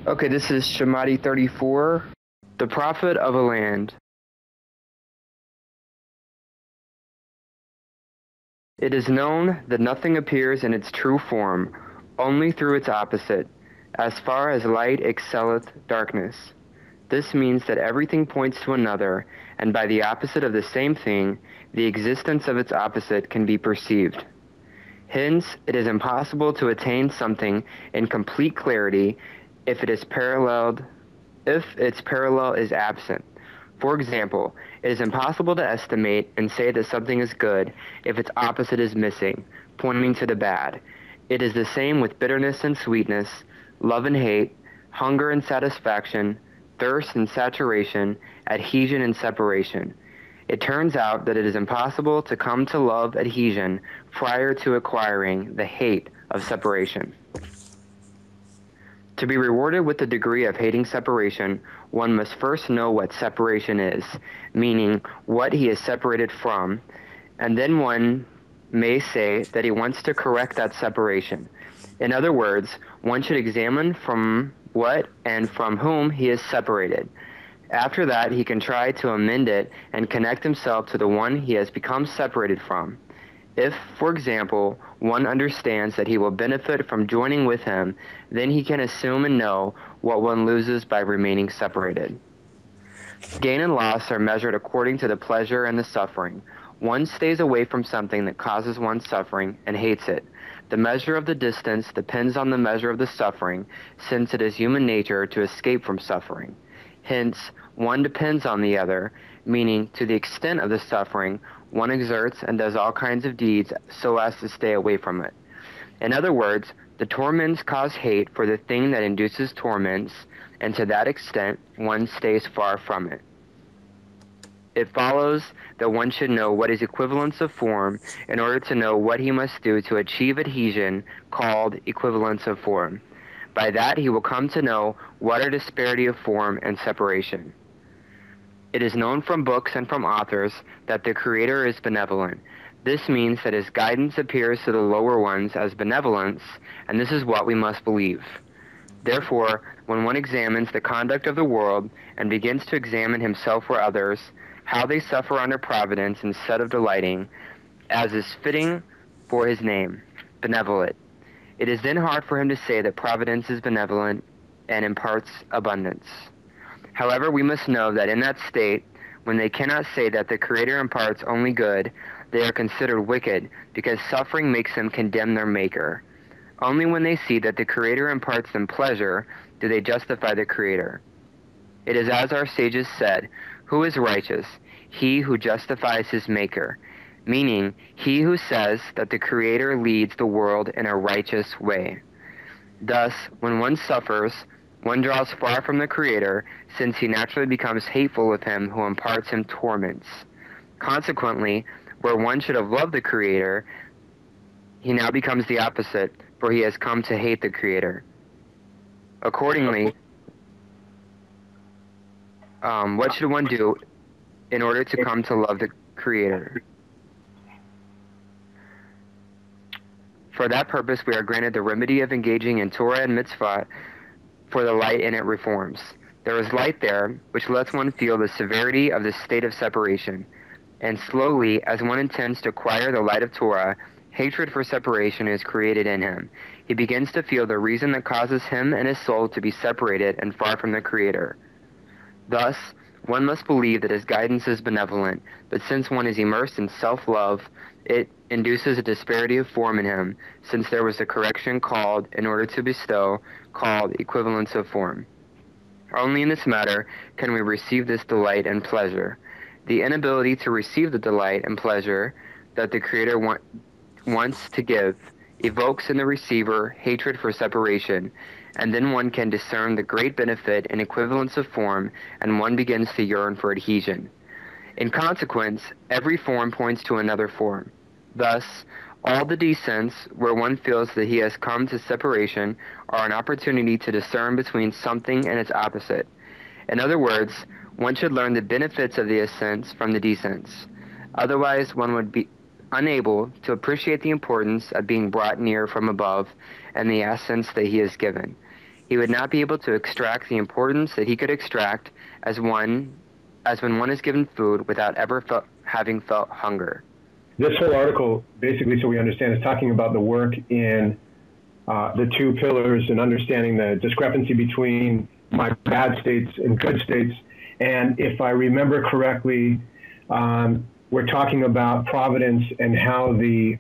Okay, this is Shamati 34, the prophet of a land. It is known that nothing appears in its true form, only through its opposite, as far as light excelleth darkness. This means that everything points to another, and by the opposite of the same thing, the existence of its opposite can be perceived. Hence, it is impossible to attain something in complete clarity if its parallel is absent. For example, it is impossible to estimate and say that something is good if its opposite is missing, pointing to the bad. It is the same with bitterness and sweetness, love and hate, hunger and satisfaction, thirst and saturation, adhesion and separation. It turns out that it is impossible to come to love adhesion prior to acquiring the hate of separation. To be rewarded with the degree of hating separation, one must first know what separation is, meaning what he is separated from, and then one may say that he wants to correct that separation. In other words, one should examine from what and from whom he is separated. After that, he can try to amend it and connect himself to the one he has become separated from. If, for example, one understands that he will benefit from joining with him, then he can assume and know what one loses by remaining separated. Gain and loss are measured according to the pleasure and the suffering. One stays away from something that causes one suffering and hates it. The measure of the distance depends on the measure of the suffering, since it is human nature to escape from suffering. Hence, one depends on the other, meaning to the extent of the suffering, one exerts and does all kinds of deeds so as to stay away from it. In other words, the torments cause hate for the thing that induces torments, and to that extent, one stays far from it. It follows that one should know what is equivalence of form in order to know what he must do to achieve adhesion, called equivalence of form. By that he will come to know what are disparity of form and separation. It is known from books and from authors that the Creator is benevolent. This means that his guidance appears to the lower ones as benevolence, and this is what we must believe. Therefore, when one examines the conduct of the world and begins to examine himself or others, how they suffer under providence instead of delighting, as is fitting for his name, benevolent, it is then hard for him to say that providence is benevolent and imparts abundance. However, we must know that in that state, when they cannot say that the Creator imparts only good, they are considered wicked, because suffering makes them condemn their Maker. Only when they see that the Creator imparts them pleasure do they justify the Creator. It is as our sages said, "Who is righteous? He who justifies his Maker," meaning he who says that the Creator leads the world in a righteous way. Thus, when one suffers, one draws far from the Creator, since he naturally becomes hateful of him who imparts him torments. Consequently, where one should have loved the Creator, he now becomes the opposite, for he has come to hate the Creator. Accordingly, what should one do in order to come to love the Creator? For that purpose, we are granted the remedy of engaging in Torah and Mitzvah, for the light in it reforms. There is light there, which lets one feel the severity of the state of separation. And slowly, as one intends to acquire the light of Torah, hatred for separation is created in him. He begins to feel the reason that causes him and his soul to be separated and far from the Creator. Thus, one must believe that his guidance is benevolent, but since one is immersed in self-love, it induces a disparity of form in him, since there was a correction called, in order to bestow, called equivalence of form. Only in this matter can we receive this delight and pleasure. The inability to receive the delight and pleasure that the Creator wants to give evokes in the receiver hatred for separation, and then one can discern the great benefit in equivalence of form, and one begins to yearn for adhesion. In consequence, every form points to another form. Thus, all the descents where one feels that he has come to separation are an opportunity to discern between something and its opposite. In other words, one should learn the benefits of the ascents from the descents. Otherwise, one would be unable to appreciate the importance of being brought near from above and the ascents that he has given. He would not be able to extract the importance that he could extract as when one is given food without ever having felt hunger. This whole article, basically, so we understand, is talking about the work in the two pillars and understanding the discrepancy between my bad states and good states. And if I remember correctly, we're talking about providence and how we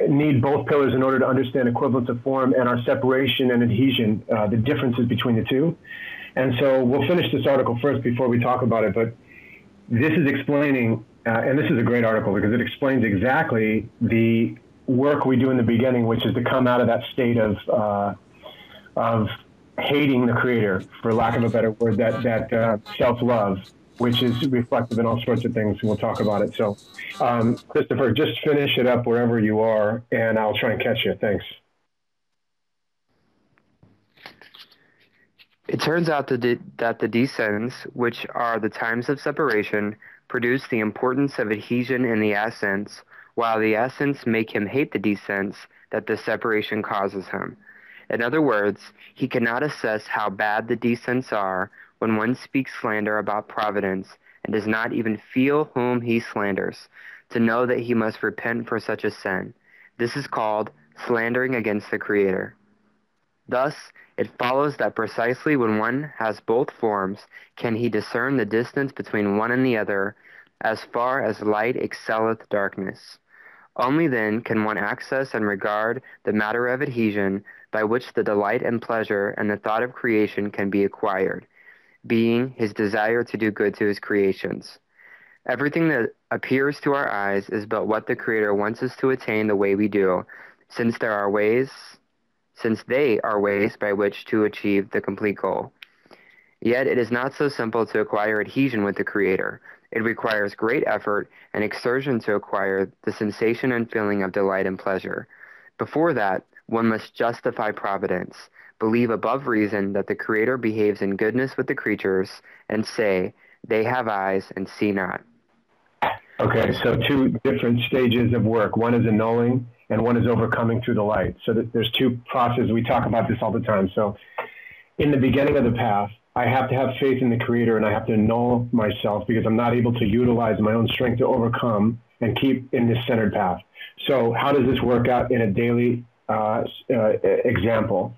need both pillars in order to understand equivalence of form and our separation and adhesion, the differences between the two. And so we'll finish this article first before we talk about it, but this is explaining, and this is a great article because it explains exactly the work we do in the beginning, which is to come out of that state of hating the Creator, for lack of a better word, that self-love, which is reflective in all sorts of things. We'll talk about it. So, Christopher, just finish it up wherever you are, and I'll try and catch you. Thanks. It turns out that the descents, which are the times of separation, produce the importance of adhesion in the ascents, while the ascents make him hate the descents that the separation causes him. In other words, he cannot assess how bad the descents are when one speaks slander about providence and does not even feel whom he slanders, to know that he must repent for such a sin. This is called slandering against the Creator. Thus, it follows that precisely when one has both forms can he discern the distance between one and the other, as far as light excelleth darkness. Only then can one access and regard the matter of adhesion by which the delight and pleasure and the thought of creation can be acquired, being his desire to do good to his creations. Everything that appears to our eyes is but what the Creator wants us to attain the way we do, since they are ways by which to achieve the complete goal. Yet it is not so simple to acquire adhesion with the Creator. It requires great effort and exertion to acquire the sensation and feeling of delight and pleasure. Before that, one must justify providence, believe above reason that the Creator behaves in goodness with the creatures, and say, they have eyes and see not. Okay, so two different stages of work. One is annulling, and one is overcoming through the light. So there's two processes. We talk about this all the time. So in the beginning of the path, I have to have faith in the Creator, and I have to annul myself because I'm not able to utilize my own strength to overcome and keep in this centered path. So how does this work out in a daily example?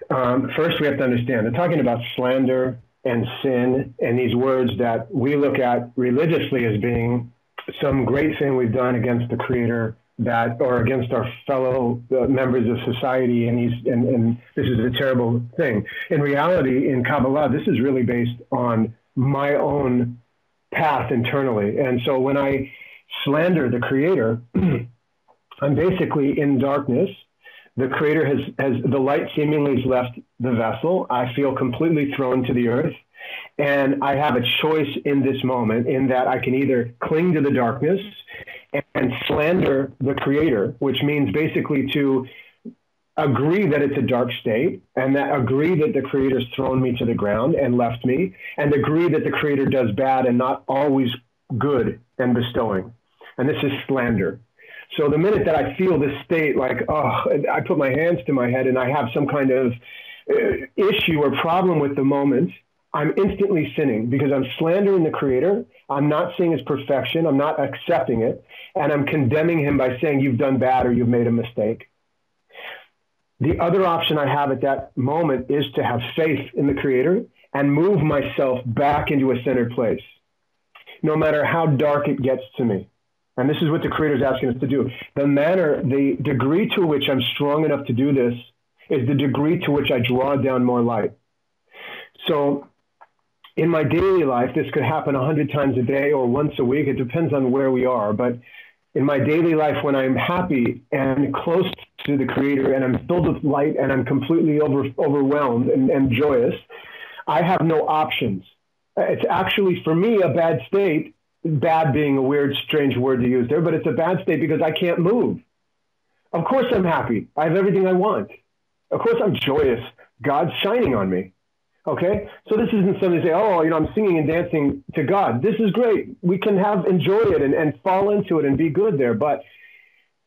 First, we have to understand, they're talking about slander and sin and these words that we look at religiously as being some great thing we've done against the Creator, or against our fellow members of society, and this is a terrible thing. In reality, in Kabbalah, this is really based on my own path internally. And so when I slander the Creator, I'm basically in darkness. The Creator has the light seemingly has left the vessel. I feel completely thrown to the earth. And I have a choice in this moment in that I can either cling to the darkness and slander the Creator, which means basically to agree that it's a dark state, and that agree that the Creator's thrown me to the ground and left me, and agree that the Creator does bad and not always good and bestowing. And this is slander. So the minute that I feel this state, like, oh, I put my hands to my head and I have some kind of issue or problem with the moment, I'm instantly sinning because I'm slandering the Creator. I'm not seeing his perfection. I'm not accepting it. And I'm condemning him by saying you've done bad or you've made a mistake. The other option I have at that moment is to have faith in the Creator and move myself back into a centered place, no matter how dark it gets to me. And this is what the Creator is asking us to do. The degree to which I'm strong enough to do this is the degree to which I draw down more light. So in my daily life, this could happen 100 times a day or once a week. It depends on where we are. But in my daily life, when I'm happy and close to the Creator and I'm filled with light and I'm completely overwhelmed and joyous, I have no options. It's actually, for me, a bad state, bad being a weird, strange word to use there, but it's a bad state because I can't move. Of course I'm happy. I have everything I want. Of course I'm joyous. God's shining on me. Okay? So this isn't something to say, oh, I'm singing and dancing to God. This is great. We can enjoy it and fall into it and be good there. But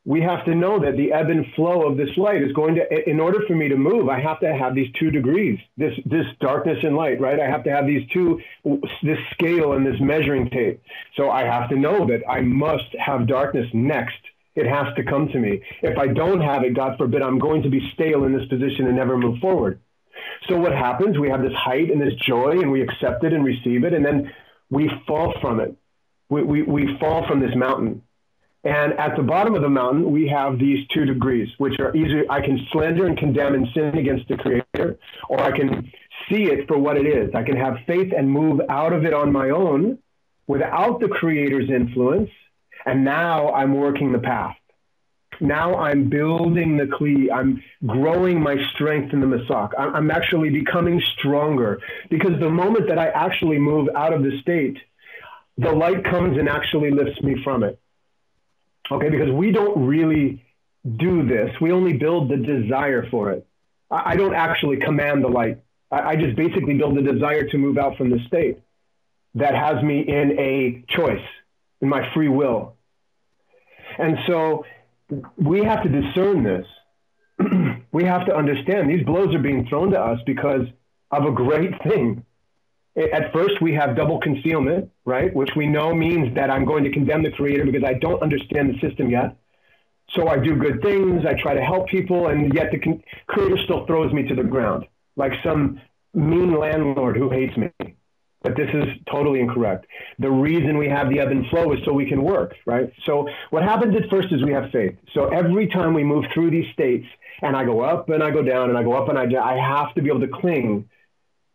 we have to know that the ebb and flow of this light is going to, in order for me to move, I have to have these 2 degrees, this darkness and light, right? I have to have these two, this scale and this measuring tape. So I have to know that I must have darkness next. It has to come to me. If I don't have it, God forbid, I'm going to be stale in this position and never move forward. So what happens? We have this height and this joy, and we accept it and receive it, and then we fall from it. We fall from this mountain. And at the bottom of the mountain, we have these 2 degrees, which are either I can slander and condemn and sin against the Creator, or I can see it for what it is. I can have faith and move out of it on my own without the Creator's influence. And now I'm working the path. Now I'm building the Kli. I'm growing my strength in the Masak. I'm actually becoming stronger, because the moment that I actually move out of the state, the light comes and actually lifts me from it. Okay, because we don't really do this. We only build the desire for it. I don't actually command the light. I just basically build the desire to move out from the state that has me in a choice, in my free will. And so we have to discern this. We have to understand these blows are being thrown to us because of a great thing. At first, we have double concealment, right? Which we know means that I'm going to condemn the Creator because I don't understand the system yet. So I do good things, I try to help people, and yet the Creator still throws me to the ground, like some mean landlord who hates me. But this is totally incorrect. The reason we have the ebb and flow is so we can work, right? So what happens at first is we have faith. So every time we move through these states, and I go up and I go down and I go up and I have to be able to cling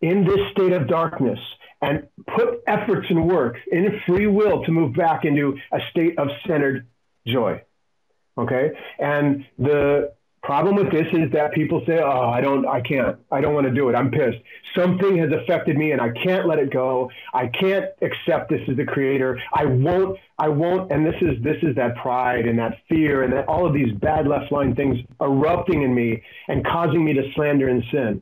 in this state of darkness and put efforts and work in free will to move back into a state of centered joy. Okay? And the problem with this is that people say, oh, I don't want to do it. I'm pissed. Something has affected me and I can't let it go. I can't accept this as the Creator. I won't. And this is that pride and that fear and that all of these bad left line things erupting in me and causing me to slander and sin.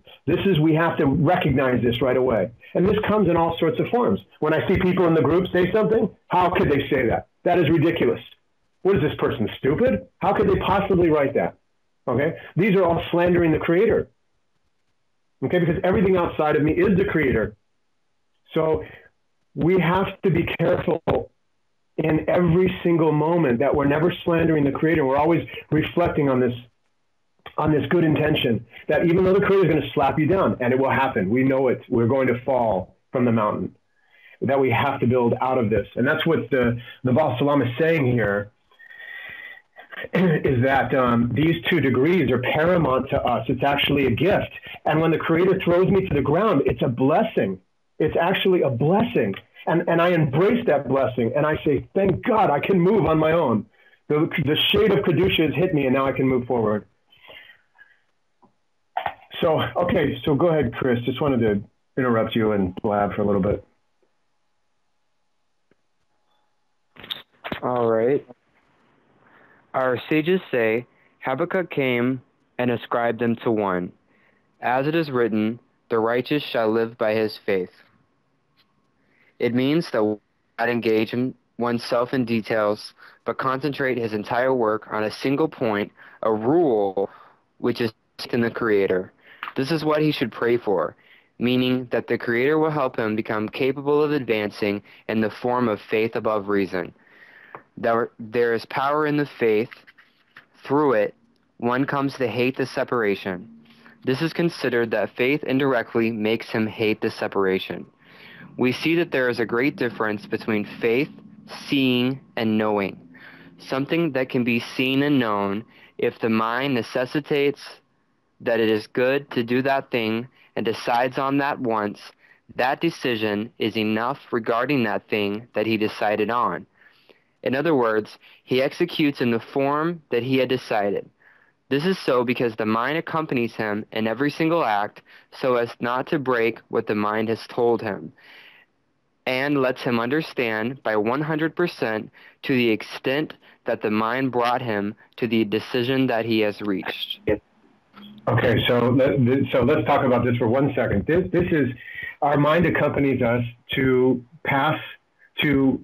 We have to recognize this right away. And this comes in all sorts of forms. When I see people in the group say something, how could they say that? That is ridiculous. What is this person, stupid? How could they possibly write that? Okay, these are all slandering the Creator. Okay, because everything outside of me is the Creator. So we have to be careful in every single moment that we're never slandering the Creator. We're always reflecting on this good intention, that even though the Creator is going to slap you down, and it will happen, we know it, we're going to fall from the mountain, that we have to build out of this. And that's what the Baal Salam is saying here, is that these 2 degrees are paramount to us. It's actually a gift. And when the Creator throws me to the ground, it's a blessing. It's actually a blessing. And I embrace that blessing. And I say, thank God I can move on my own. The shade of Kedusha has hit me, and now I can move forward. So, okay, so go ahead, Chris. Just wanted to interrupt you and blab for a little bit. All right. Our sages say, Habakkuk came and ascribed them to one. As it is written, the righteous shall live by his faith. It means that one not engage oneself in details, but concentrate his entire work on a single point, a rule, which is in the Creator. This is what he should pray for, meaning that the Creator will help him become capable of advancing in the form of faith above reason. There is power in the faith. Through it, one comes to hate the separation. This is considered that faith indirectly makes him hate the separation. We see that there is a great difference between faith, seeing, and knowing. Something that can be seen and known, if the mind necessitates that it is good to do that thing and decides on that once, that decision is enough regarding that thing that he decided on. In other words, he executes in the form that he had decided. This is so because the mind accompanies him in every single act so as not to break what the mind has told him, and lets him understand by 100% to the extent that the mind brought him to the decision that he has reached. Okay, so let's talk about this for 1 second. This is, our mind accompanies us to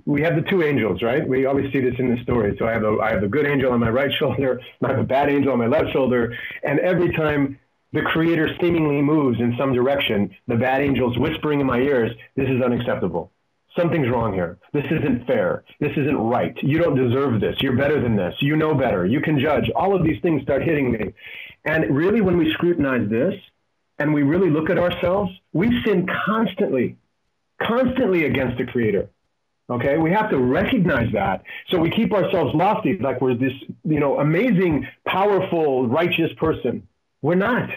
we have the two angels, right? We always see this in the story. So I have the good angel on my right shoulder, I have a bad angel on my left shoulder, and every time the creator seemingly moves in some direction, the bad angel's whispering in my ears, this is unacceptable. Something's wrong here. This isn't fair. This isn't right. You don't deserve this. You're better than this. You know better. You can judge. All of these things start hitting me. And really, when we scrutinize this and we really look at ourselves, we sin constantly against the creator. Okay, we have to recognize that. So we keep ourselves lofty, like we're this, amazing, powerful, righteous person. We're not,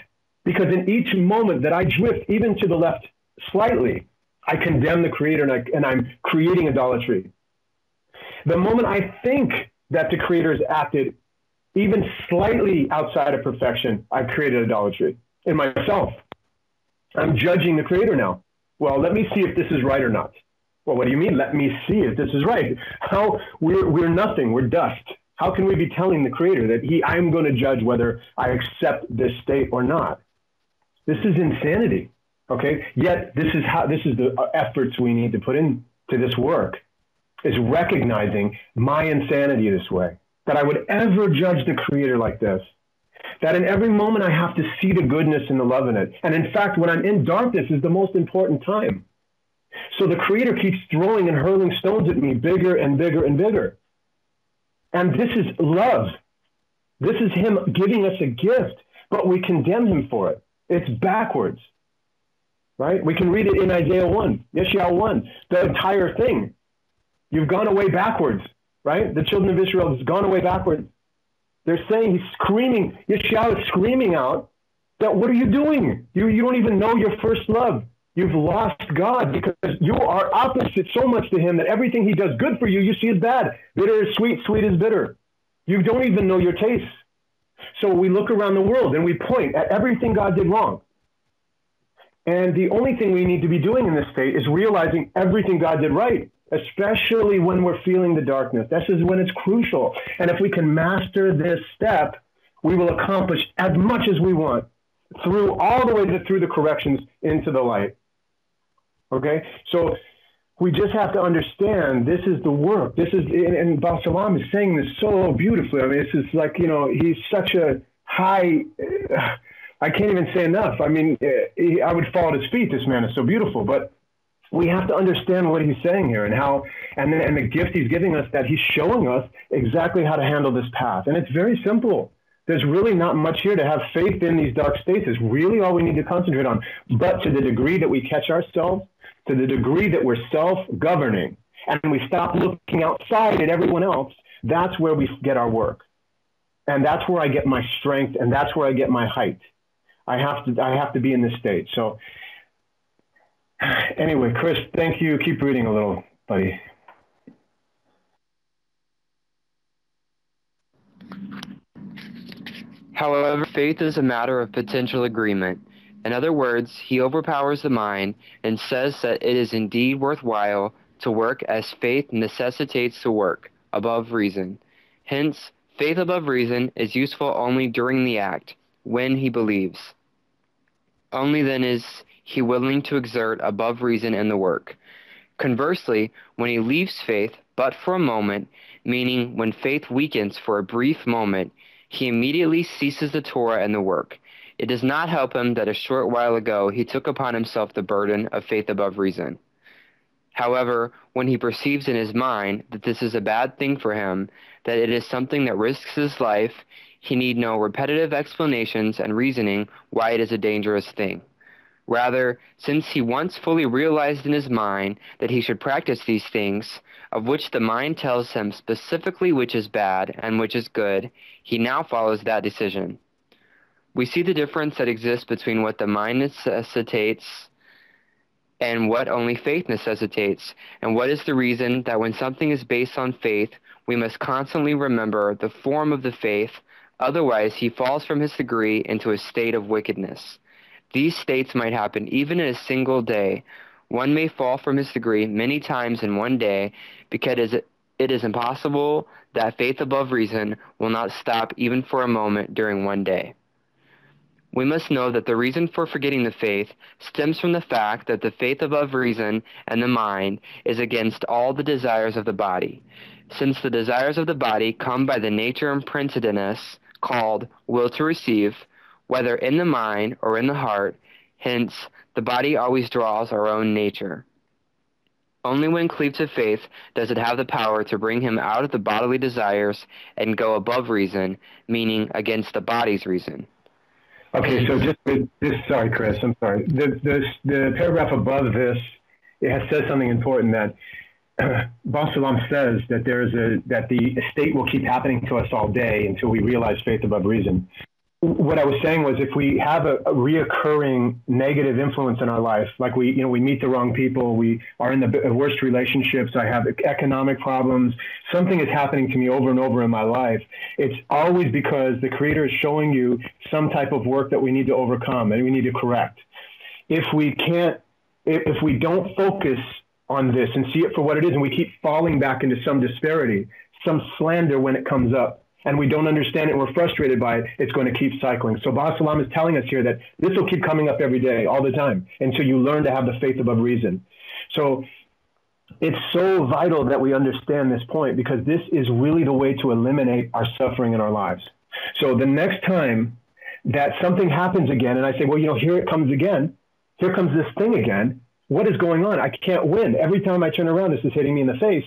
because in each moment that I drift, even to the left slightly, I condemn the creator and I'm creating idolatry. The moment I think that the creator has acted even slightly outside of perfection, I've created idolatry in myself. I'm judging the creator now. Well, let me see if this is right or not. Well, what do you mean? Let me see if this is right. How we're nothing. We're dust. How can we be telling the creator that I'm going to judge whether I accept this state or not? This is insanity. Okay. Yet this is the efforts we need to put into this work, is recognizing my insanity this way, that I would ever judge the creator like this, that in every moment I have to see the goodness and the love in it. And in fact, when I'm in darkness is the most important time. So the creator keeps throwing and hurling stones at me bigger and bigger and bigger. And this is love. This is him giving us a gift, but we condemn him for it. It's backwards, right? We can read it in Isaiah 1, Yeshayahu 1, the entire thing. You've gone away backwards, right? The children of Israel have gone away backwards. They're saying, he's screaming, Yeshayahu is screaming out that, what are you doing? You don't even know your first love. You've lost God because you are opposite so much to him that everything he does good for you, you see is bad. Bitter is sweet, sweet is bitter. You don't even know your taste. So we look around the world and we point at everything God did wrong. And the only thing we need to be doing in this state is realizing everything God did right, especially when we're feeling the darkness. This is when it's crucial. And if we can master this step, we will accomplish as much as we want all the way through the corrections into the light. Okay, so we just have to understand this is the work. This is, and Baal Shalom is saying this so beautifully. I mean, this is like, he's such a high, I can't even say enough. I mean, I would fall at his feet. This man is so beautiful, but we have to understand what he's saying here and how, and the gift he's giving us, that he's showing us exactly how to handle this path. And it's very simple. There's really not much here to have faith in these dark states is really all we need to concentrate on. But to the degree that we catch ourselves, to the degree that we're self-governing, and we stop looking outside at everyone else, that's where we get our work. And that's where I get my strength, and that's where I get my height. I have to be in this state. So anyway, Chris, thank you. Keep reading a little, buddy. However, faith is a matter of potential agreement. In other words, he overpowers the mind and says that it is indeed worthwhile to work as faith necessitates the work, above reason. Hence, faith above reason is useful only during the act, when he believes. Only then is he willing to exert above reason in the work. Conversely, when he leaves faith but for a moment, meaning when faith weakens for a brief moment, he immediately ceases the Torah and the work. It does not help him that a short while ago he took upon himself the burden of faith above reason. However, when he perceives in his mind that this is a bad thing for him, that it is something that risks his life, he need no repetitive explanations and reasoning why it is a dangerous thing. Rather, since he once fully realized in his mind that he should practice these things, of which the mind tells him specifically which is bad and which is good, he now follows that decision. We see the difference that exists between what the mind necessitates and what only faith necessitates, and what is the reason that when something is based on faith, we must constantly remember the form of the faith, otherwise he falls from his degree into a state of wickedness. These states might happen even in a single day. One may fall from his degree many times in one day because it is impossible that faith above reason will not stop even for a moment during one day. We must know that the reason for forgetting the faith stems from the fact that the faith above reason and the mind is against all the desires of the body. Since the desires of the body come by the nature imprinted in us, called will to receive, whether in the mind or in the heart, hence the body always draws our own nature. Only when cleaved to faith does it have the power to bring him out of the bodily desires and go above reason, meaning against the body's reason. Okay, so just this, sorry, Chris, I'm sorry. The paragraph above this, says something important that Salam says that that the state will keep happening to us all day until we realize faith above reason. What I was saying was, if we have a reoccurring negative influence in our life, like we meet the wrong people, we are in the worst relationships, I have economic problems, something is happening to me over and over in my life, it's always because the Creator is showing you some type of work that we need to overcome and we need to correct. If we don't focus on this and see it for what it is, and we keep falling back into some disparity, some slander when it comes up, and we don't understand it and we're frustrated by it, it's going to keep cycling. So Salam is telling us here that this will keep coming up every day, all the time, until you learn to have the faith above reason. So it's so vital that we understand this point, because this is really the way to eliminate our suffering in our lives. So the next time that something happens again, and I say, well, here it comes again, here comes this thing again, what is going on? I can't win. Every time I turn around, this is hitting me in the face.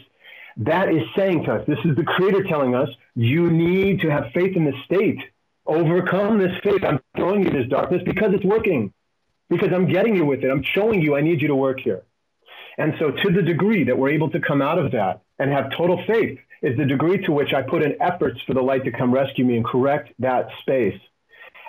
That is saying to us, this is the Creator telling us, you need to have faith in this state. Overcome this faith. I'm throwing you this darkness because it's working, because I'm getting you with it. I'm showing you I need you to work here. And so to the degree that we're able to come out of that and have total faith is the degree to which I put in efforts for the light to come rescue me and correct that space.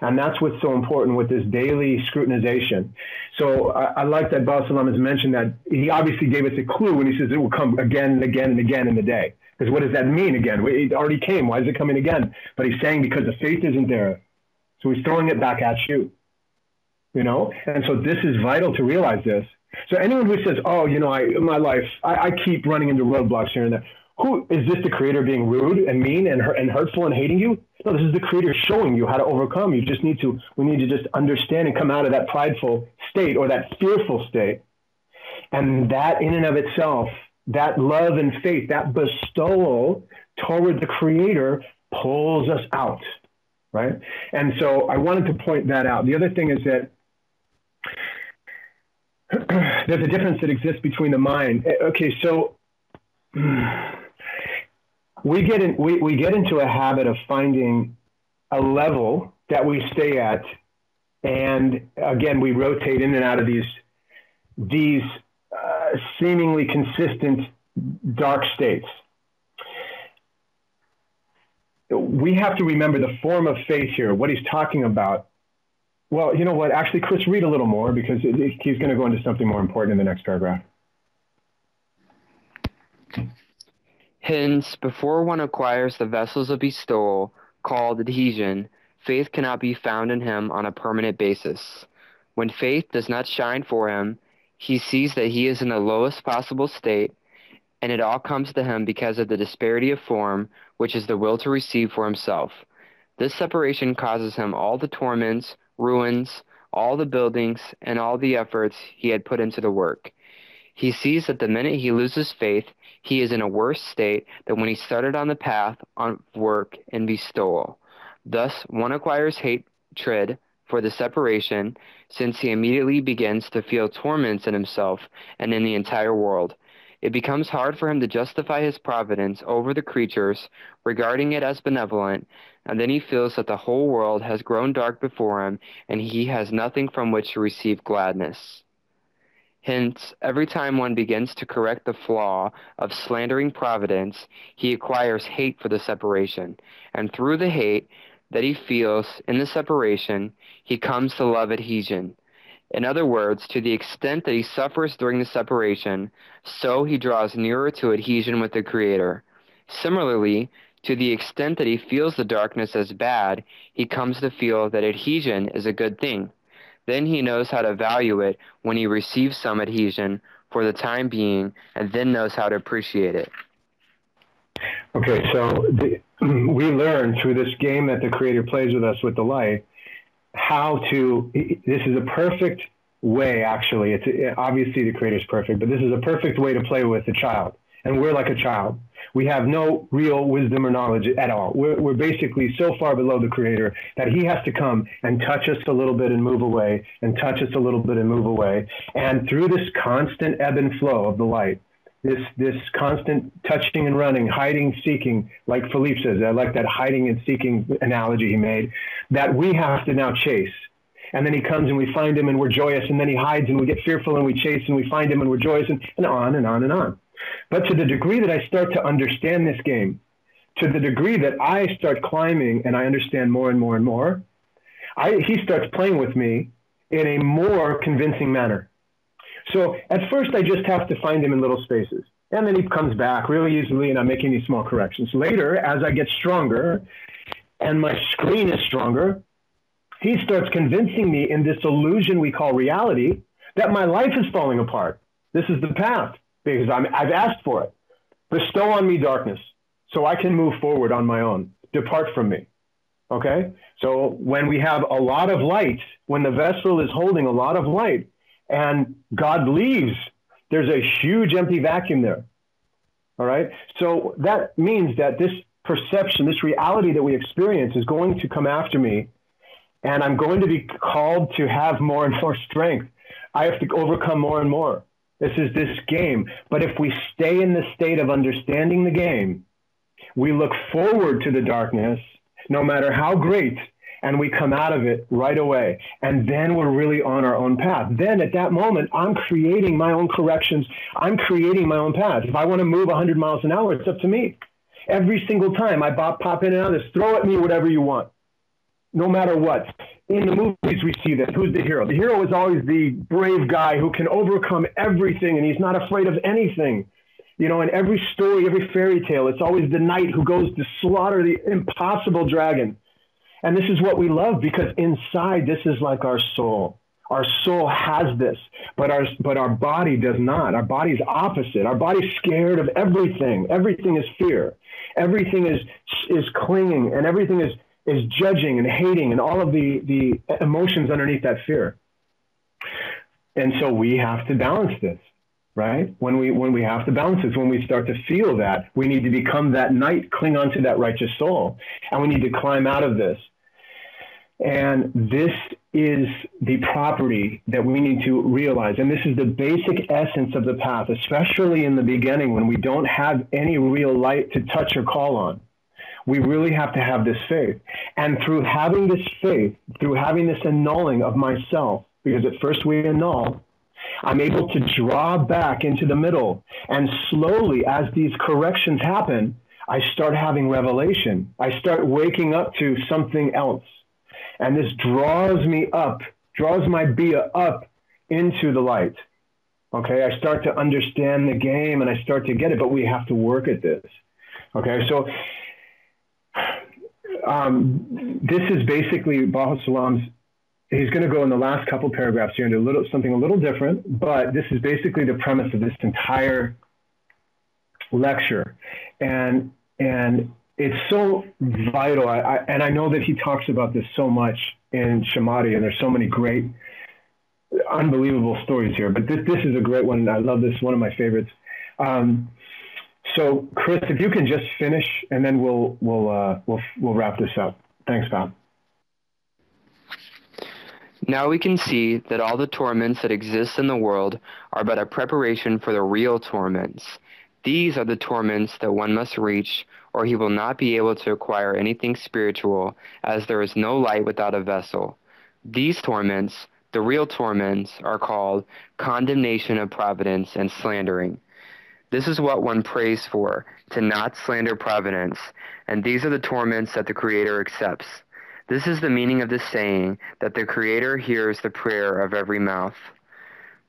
And that's what's so important with this daily scrutinization. So I like that Baal Salam has mentioned that he obviously gave us a clue when he says it will come again and again and again in the day. Because what does that mean again? It already came. Why is it coming again? But he's saying because the faith isn't there. So he's throwing it back at you. And so this is vital to realize this. So anyone who says, oh, in my life, I keep running into roadblocks here and there. Who is this? The Creator being rude and mean and hurtful and hating you? No, this is the Creator showing you how to overcome. We need to just understand and come out of that prideful state or that fearful state. And that in and of itself, that love and faith, that bestowal toward the Creator pulls us out, right? And so I wanted to point that out. The other thing is that there's a difference that exists between the mind. Okay, so we get into a habit of finding a level that we stay at, and again we rotate in and out of these seemingly consistent dark states. We have to remember the form of faith here, what he's talking about. Well, you know what? Actually, Chris, read a little more, because he's going to go into something more important in the next paragraph. Hence, before one acquires the vessels of bestowal, called adhesion, faith cannot be found in him on a permanent basis. When faith does not shine for him, he sees that he is in the lowest possible state, and it all comes to him because of the disparity of form, which is the will to receive for himself. This separation causes him all the torments, ruins, all the buildings, and all the efforts he had put into the work. He sees that the minute he loses faith, he is in a worse state than when he started on the path of work and bestowal. Thus, one acquires hatred for the separation, since he immediately begins to feel torments in himself and in the entire world. It becomes hard for him to justify his providence over the creatures, regarding it as benevolent, and then he feels that the whole world has grown dark before him, and he has nothing from which to receive gladness. Hence, every time one begins to correct the flaw of slandering providence, he acquires hate for the separation, and through the hate that he feels in the separation, he comes to love adhesion. In other words, to the extent that he suffers during the separation, so he draws nearer to adhesion with the Creator. Similarly, to the extent that he feels the darkness as bad, he comes to feel that adhesion is a good thing. Then he knows how to value it when he receives some adhesion for the time being, and then knows how to appreciate it. Okay, so we learn through this game that the Creator plays with us with the light, how to, this is a perfect way, actually. It's obviously the creator is perfect, but this is a perfect way to play with a child. And we're like a child. We have no real wisdom or knowledge at all. We're basically so far below the creator that he has to come and touch us a little bit and move away, and touch us a little bit and move away. And through this constant ebb and flow of the light, this constant touching and running, hiding, seeking, like Philippe says, I like that hiding and seeking analogy he made, that we have to now chase. And then he comes and we find him and we're joyous, and then he hides and we get fearful and we chase and we find him and we're joyous, and on and on and on. But to the degree that I start to understand this game, to the degree that I start climbing and I understand more and more and more, he starts playing with me in a more convincing manner. So at first I just have to find him in little spaces. And then he comes back really easily and I'm making these small corrections. Later, as I get stronger and my screen is stronger, he starts convincing me in this illusion we call reality that my life is falling apart. This is the path. Because I've asked for it. Bestow on me darkness so I can move forward on my own. Depart from me. Okay? So when we have a lot of light, when the vessel is holding a lot of light and God leaves, there's a huge empty vacuum there. All right? So that means that this perception, this reality that we experience is going to come after me, and I'm going to be called to have more and more strength. I have to overcome more and more. This is this game. But if we stay in the state of understanding the game, we look forward to the darkness, no matter how great, and we come out of it right away. And then we're really on our own path. Then at that moment, I'm creating my own corrections. I'm creating my own path. If I want to move 100 miles an hour, it's up to me. Every single time I pop in and out of this, throw at me whatever you want, no matter what. In the movies, we see that. Who's the hero? The hero is always the brave guy who can overcome everything, and he's not afraid of anything. You know, in every story, every fairy tale, it's always the knight who goes to slaughter the impossible dragon. And this is what we love, because inside, this is like our soul. Our soul has this, but our body does not. Our body's opposite. Our body's scared of everything. Everything is fear. Everything is clinging, and everything is judging and hating and all of the emotions underneath that fear. And so we have to balance this, right? When we have to balance this, when we start to feel that, we need to become that knight, cling onto that righteous soul, and we need to climb out of this. And this is the property that we need to realize. And this is the basic essence of the path, especially in the beginning when we don't have any real light to touch or call on. We really have to have this faith. And through having this faith, through having this annulling of myself, because at first we annul, I'm able to draw back into the middle. And slowly, as these corrections happen, I start having revelation. I start waking up to something else. And this draws me up, draws my Bia up into the light. Okay, I start to understand the game and I start to get it, but we have to work at this. Okay, so this is basically Baha Salam's, he's going to go in the last couple paragraphs here into something a little different, but this is basically the premise of this entire lecture. And it's so vital. And I know that he talks about this so much in Shamati, and there's so many great, unbelievable stories here, but this is a great one. I love this, one of my favorites. So Chris, if you can just finish, and then we'll wrap this up. Thanks, Bob. Now we can see that all the torments that exist in the world are but a preparation for the real torments. These are the torments that one must reach, or he will not be able to acquire anything spiritual, as there is no light without a vessel. These torments, the real torments, are called condemnation of providence and slandering. This is what one prays for, to not slander providence, and these are the torments that the Creator accepts. This is the meaning of this saying, that the Creator hears the prayer of every mouth.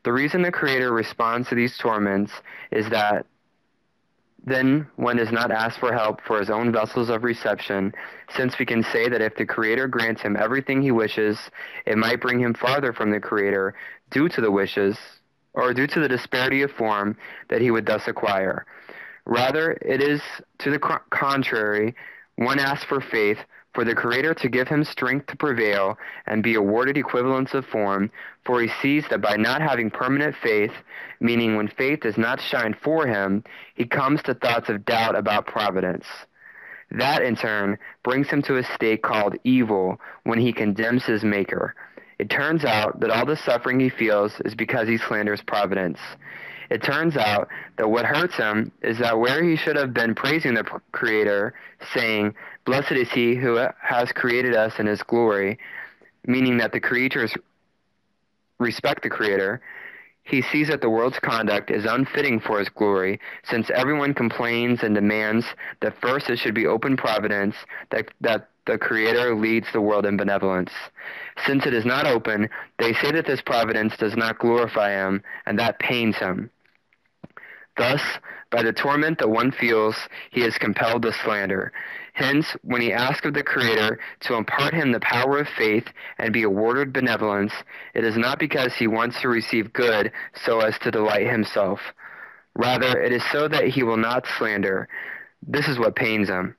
The reason the Creator responds to these torments is that then one does not ask for help for his own vessels of reception, since we can say that if the Creator grants him everything he wishes, it might bring him farther from the Creator due to the wishes, or due to the disparity of form that he would thus acquire. Rather, it is to the contrary, one asks for faith, for the Creator to give him strength to prevail and be awarded equivalence of form, for he sees that by not having permanent faith, meaning when faith does not shine for him, he comes to thoughts of doubt about providence. That, in turn, brings him to a state called evil when he condemns his Maker. It turns out that all the suffering he feels is because he slanders providence. It turns out that what hurts him is that where he should have been praising the Creator, saying, "Blessed is he who has created us in his glory," meaning that the creatures respect the Creator, he sees that the world's conduct is unfitting for his glory, since everyone complains and demands that first it should be open providence, that the Creator leads the world in benevolence. Since it is not open, they say that this providence does not glorify him, and that pains him. Thus, by the torment that one feels, he is compelled to slander. Hence, when he asks of the Creator to impart him the power of faith and be awarded benevolence, it is not because he wants to receive good so as to delight himself. Rather, it is so that he will not slander. This is what pains him.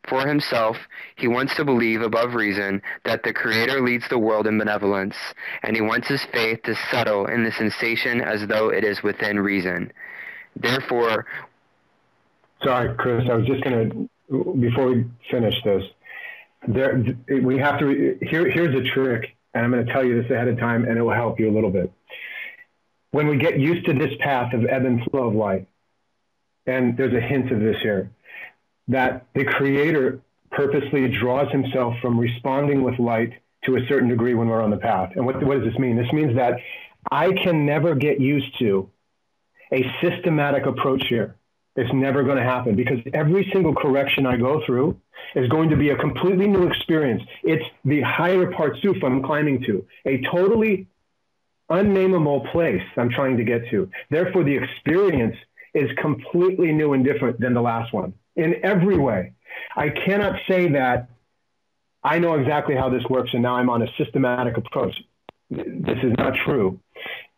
For himself, he wants to believe above reason that the Creator leads the world in benevolence, and he wants his faith to settle in the sensation as though it is within reason. Therefore, sorry, Chris, I was just going to, before we finish this, we have to, here's a trick, and I'm going to tell you this ahead of time, and it will help you a little bit. When we get used to this path of ebb and flow of light, and there's a hint of this here, that the Creator purposely draws himself from responding with light to a certain degree when we're on the path. And what does this mean? This means that I can never get used to a systematic approach here. It's never going to happen, because every single correction I go through is going to be a completely new experience. It's the higher Partsuf I'm climbing to, a totally unnameable place I'm trying to get to. Therefore, the experience is completely new and different than the last one in every way. I cannot say that I know exactly how this works and now I'm on a systematic approach. This is not true.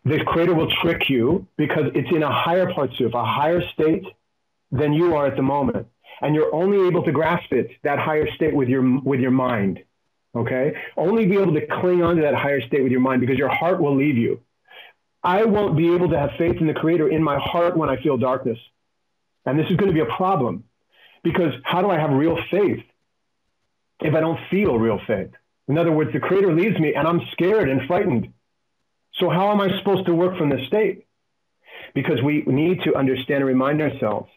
The Creator will trick you because it's in a higher Partsuf, a higher state than you are at the moment. And you're only able to grasp it, that higher state, with your mind, okay? Only be able to cling on to that higher state with your mind, because your heart will leave you. I won't be able to have faith in the Creator in my heart when I feel darkness. And this is going to be a problem, because how do I have real faith if I don't feel real faith? In other words, the Creator leaves me and I'm scared and frightened. So how am I supposed to work from this state? Because we need to understand and remind ourselves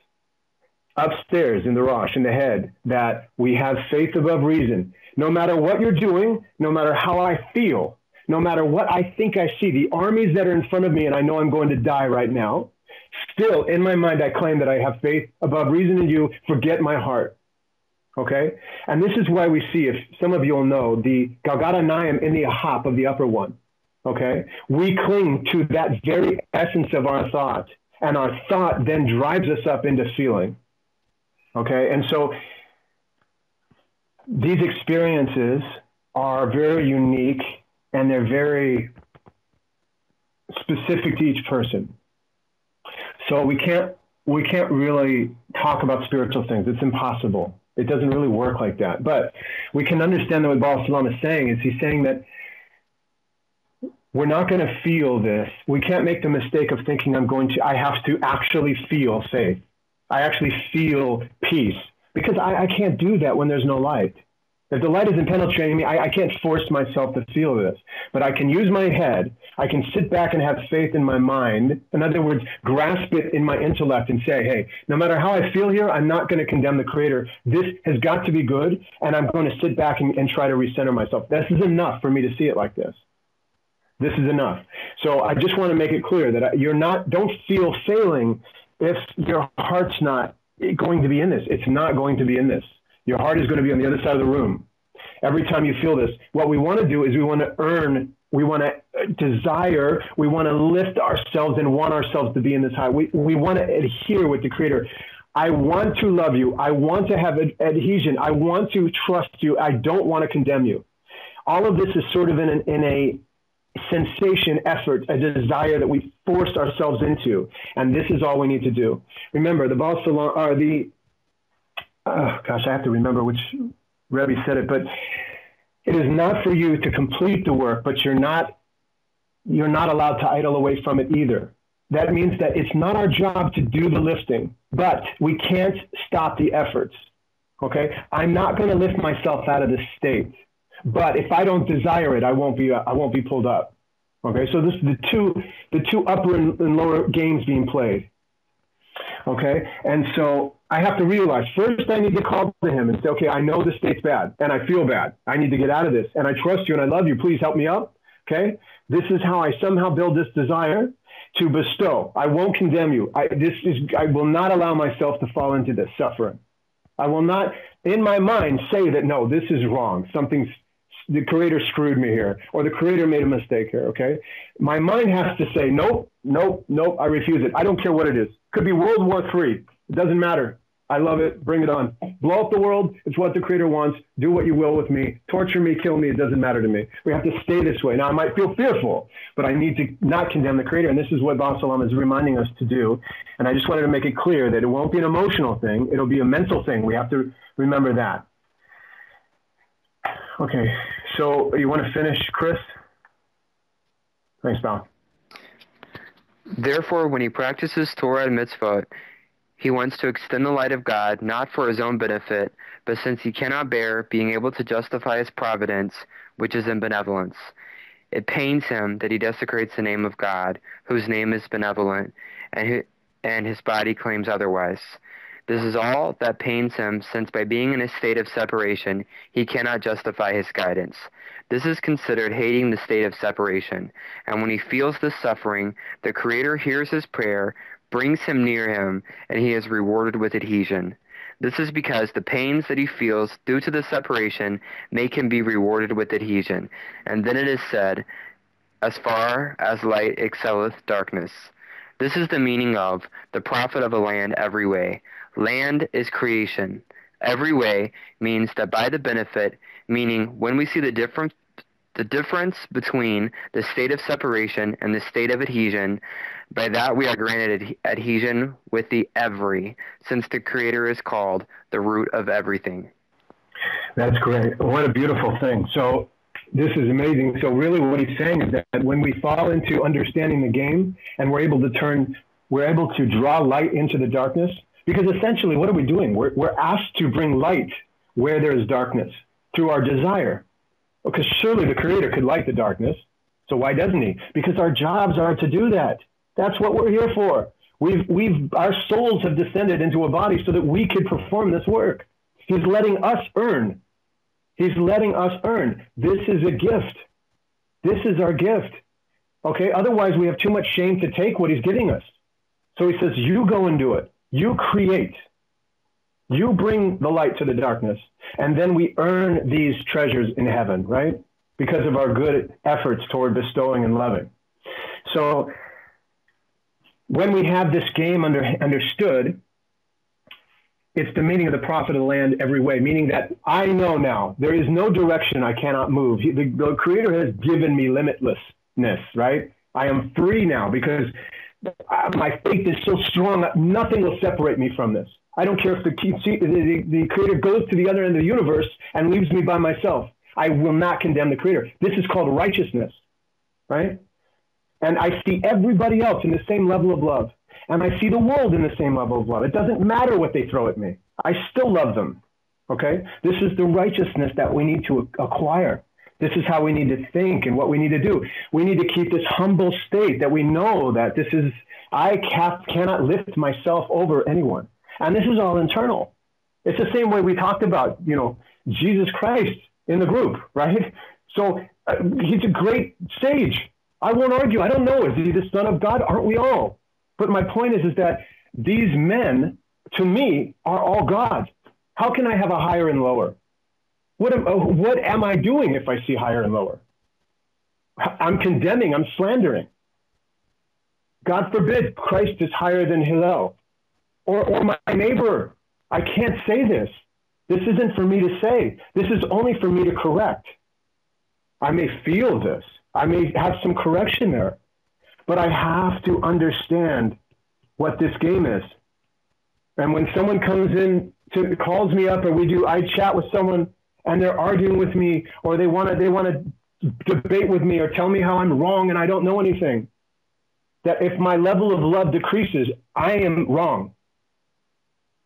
upstairs in the Rosh, in the head, that we have faith above reason. No matter what you're doing, no matter how I feel, no matter what I think I see, the armies that are in front of me and I know I'm going to die right now, still in my mind I claim that I have faith above reason in you, forget my heart. Okay? And this is why we see, if some of you will know, the Galgat Anayim in the Ahap of the upper one. Okay? We cling to that very essence of our thought, and our thought then drives us up into feeling. Okay? And so these experiences are very unique, and they're very specific to each person. So we can't really talk about spiritual things. It's impossible. It doesn't really work like that. But we can understand that what Baal Salam is saying is, he's saying that we're not going to feel this. We can't make the mistake of thinking I have to actually feel faith. I actually feel peace, because I can't do that when there's no light. If the light isn't penetrating me, I can't force myself to feel this. But I can use my head. I can sit back and have faith in my mind. In other words, grasp it in my intellect and say, hey, no matter how I feel here, I'm not going to condemn the Creator. This has got to be good, and I'm going to sit back and try to recenter myself. This is enough for me to see it like this. This is enough. So I just want to make it clear that don't feel failing if your heart's not going to be in this. It's not going to be in this. Your heart is going to be on the other side of the room. Every time you feel this, what we want to do is we want to earn, we want to desire, we want to lift ourselves and want ourselves to be in this high. We want to adhere with the Creator. I want to love you. I want to have adhesion. I want to trust you. I don't want to condemn you. All of this is sort of in a sensation effort, a desire that we force ourselves into. And this is all we need to do. Remember, the Baal Salam, I have to remember which Rebbe said it, but it is not for you to complete the work, but you're not allowed to idle away from it either. That means that it's not our job to do the lifting, but we can't stop the efforts. Okay? I'm not going to lift myself out of this state, but if I don't desire it, I won't be pulled up. Okay? So this is the two upper and lower games being played. Okay? And so I have to realize, first I need to call to him and say, okay, I know this state's bad and I feel bad. I need to get out of this and I trust you and I love you. Please help me up. Okay? This is how I somehow build this desire to bestow. I won't condemn you. I will not allow myself to fall into this suffering. I will not, in my mind, say that, no, this is wrong. The Creator screwed me here, or the Creator made a mistake here, okay? My mind has to say, nope, nope, nope, I refuse it. I don't care what it is. Could be World War III. It doesn't matter. I love it. Bring it on. Blow up the world. It's what the Creator wants. Do what you will with me. Torture me, kill me. It doesn't matter to me. We have to stay this way. Now, I might feel fearful, but I need to not condemn the Creator. And this is what Basalam is reminding us to do. And I just wanted to make it clear that it won't be an emotional thing. It'll be a mental thing. We have to remember that. Okay. So you want to finish, Chris? Thanks, Bal. Therefore, when he practices Torah and mitzvot, he wants to extend the light of God, not for his own benefit, but since he cannot bear being able to justify his providence, which is in benevolence. It pains him that he desecrates the name of God, whose name is benevolent, and his body claims otherwise. This is all that pains him, since by being in a state of separation, he cannot justify his guidance. This is considered hating the state of separation, and when he feels this suffering, the Creator hears his prayer, brings him near him, and he is rewarded with adhesion. This is because the pains that he feels due to the separation make him be rewarded with adhesion. And then it is said, as far as light excelleth darkness. This is the meaning of the profit of a land every way. Land is creation. Every way means that by the benefit, meaning when we see the difference between the state of separation and the state of adhesion, by that we are granted adhesion with the every, since the Creator is called the root of everything. That's great. What a beautiful thing. So this is amazing. So really what he's saying is that when we fall into understanding the game and we're able to draw light into the darkness, because essentially what are we doing? We're asked to bring light where there is darkness through our desire. Because surely the Creator could light the darkness. So why doesn't he? Because our jobs are to do that. That's what we're here for. Our souls have descended into a body so that we could perform this work. He's letting us earn. He's letting us earn. This is a gift. This is our gift. Okay? Otherwise, we have too much shame to take what he's giving us. So he says, you go and do it. You create. You bring the light to the darkness. And then we earn these treasures in heaven, right? Because of our good efforts toward bestowing and loving. So when we have this game understood, it's the meaning of the profit of the land every way, meaning that I know now there is no direction I cannot move. The Creator has given me limitlessness, right? I am free now because my faith is so strong that nothing will separate me from this. I don't care if the Creator goes to the other end of the universe and leaves me by myself. I will not condemn the Creator. This is called righteousness, right? And I see everybody else in the same level of love. And I see the world in the same level of love. It doesn't matter what they throw at me. I still love them, okay? This is the righteousness that we need to acquire. This is how we need to think and what we need to do. We need to keep this humble state that we know that I cannot lift myself over anyone. And this is all internal. It's the same way we talked about, Jesus Christ in the group, right? So he's a great sage. I won't argue. I don't know. Is he the Son of God? Aren't we all? But my point is that these men, to me, are all gods. How can I have a higher and lower? What am I doing if I see higher and lower? I'm condemning. I'm slandering. God forbid Christ is higher than Hillel or my neighbor. I can't say this. This isn't for me to say. This is only for me to correct. I may feel this. I may have some correction there, but I have to understand what this game is. And when someone comes in calls me up or I chat with someone and they're arguing with me, or they want to debate with me or tell me how I'm wrong and I don't know anything, that if my level of love decreases, I am wrong.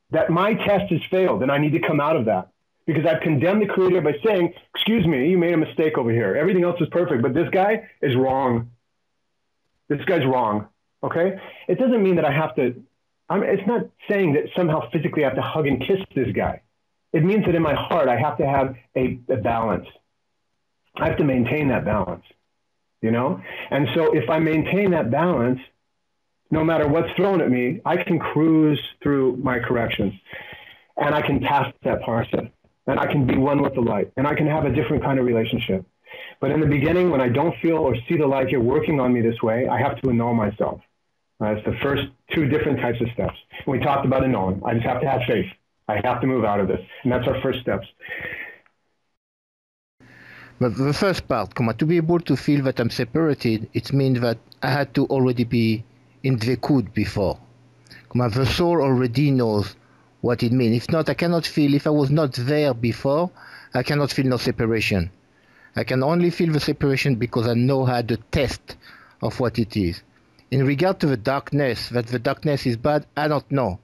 That my test has failed and I need to come out of that. Because I've condemned the Creator by saying, excuse me, you made a mistake over here. Everything else is perfect, but this guy is wrong. This guy's wrong, okay? It doesn't mean that I have to, it's not saying that somehow physically I have to hug and kiss this guy. It means that in my heart, I have to have a balance. I have to maintain that balance, you know? And so if I maintain that balance, no matter what's thrown at me, I can cruise through my corrections and I can pass that parsa and I can be one with the light and I can have a different kind of relationship. But in the beginning, when I don't feel or see the light here working on me this way, I have to annul myself. It's the first two different types of steps. And we talked about annulling. I just have to have faith. I have to move out of this. And that's our first steps. But the first part, to be able to feel that I'm separated, it means that I had to already be in dvekud before. The soul already knows what it means. If not, I cannot feel, if I was not there before, I cannot feel no separation. I can only feel the separation because I know how the test of what it is. In regard to the darkness, that the darkness is bad, I don't know.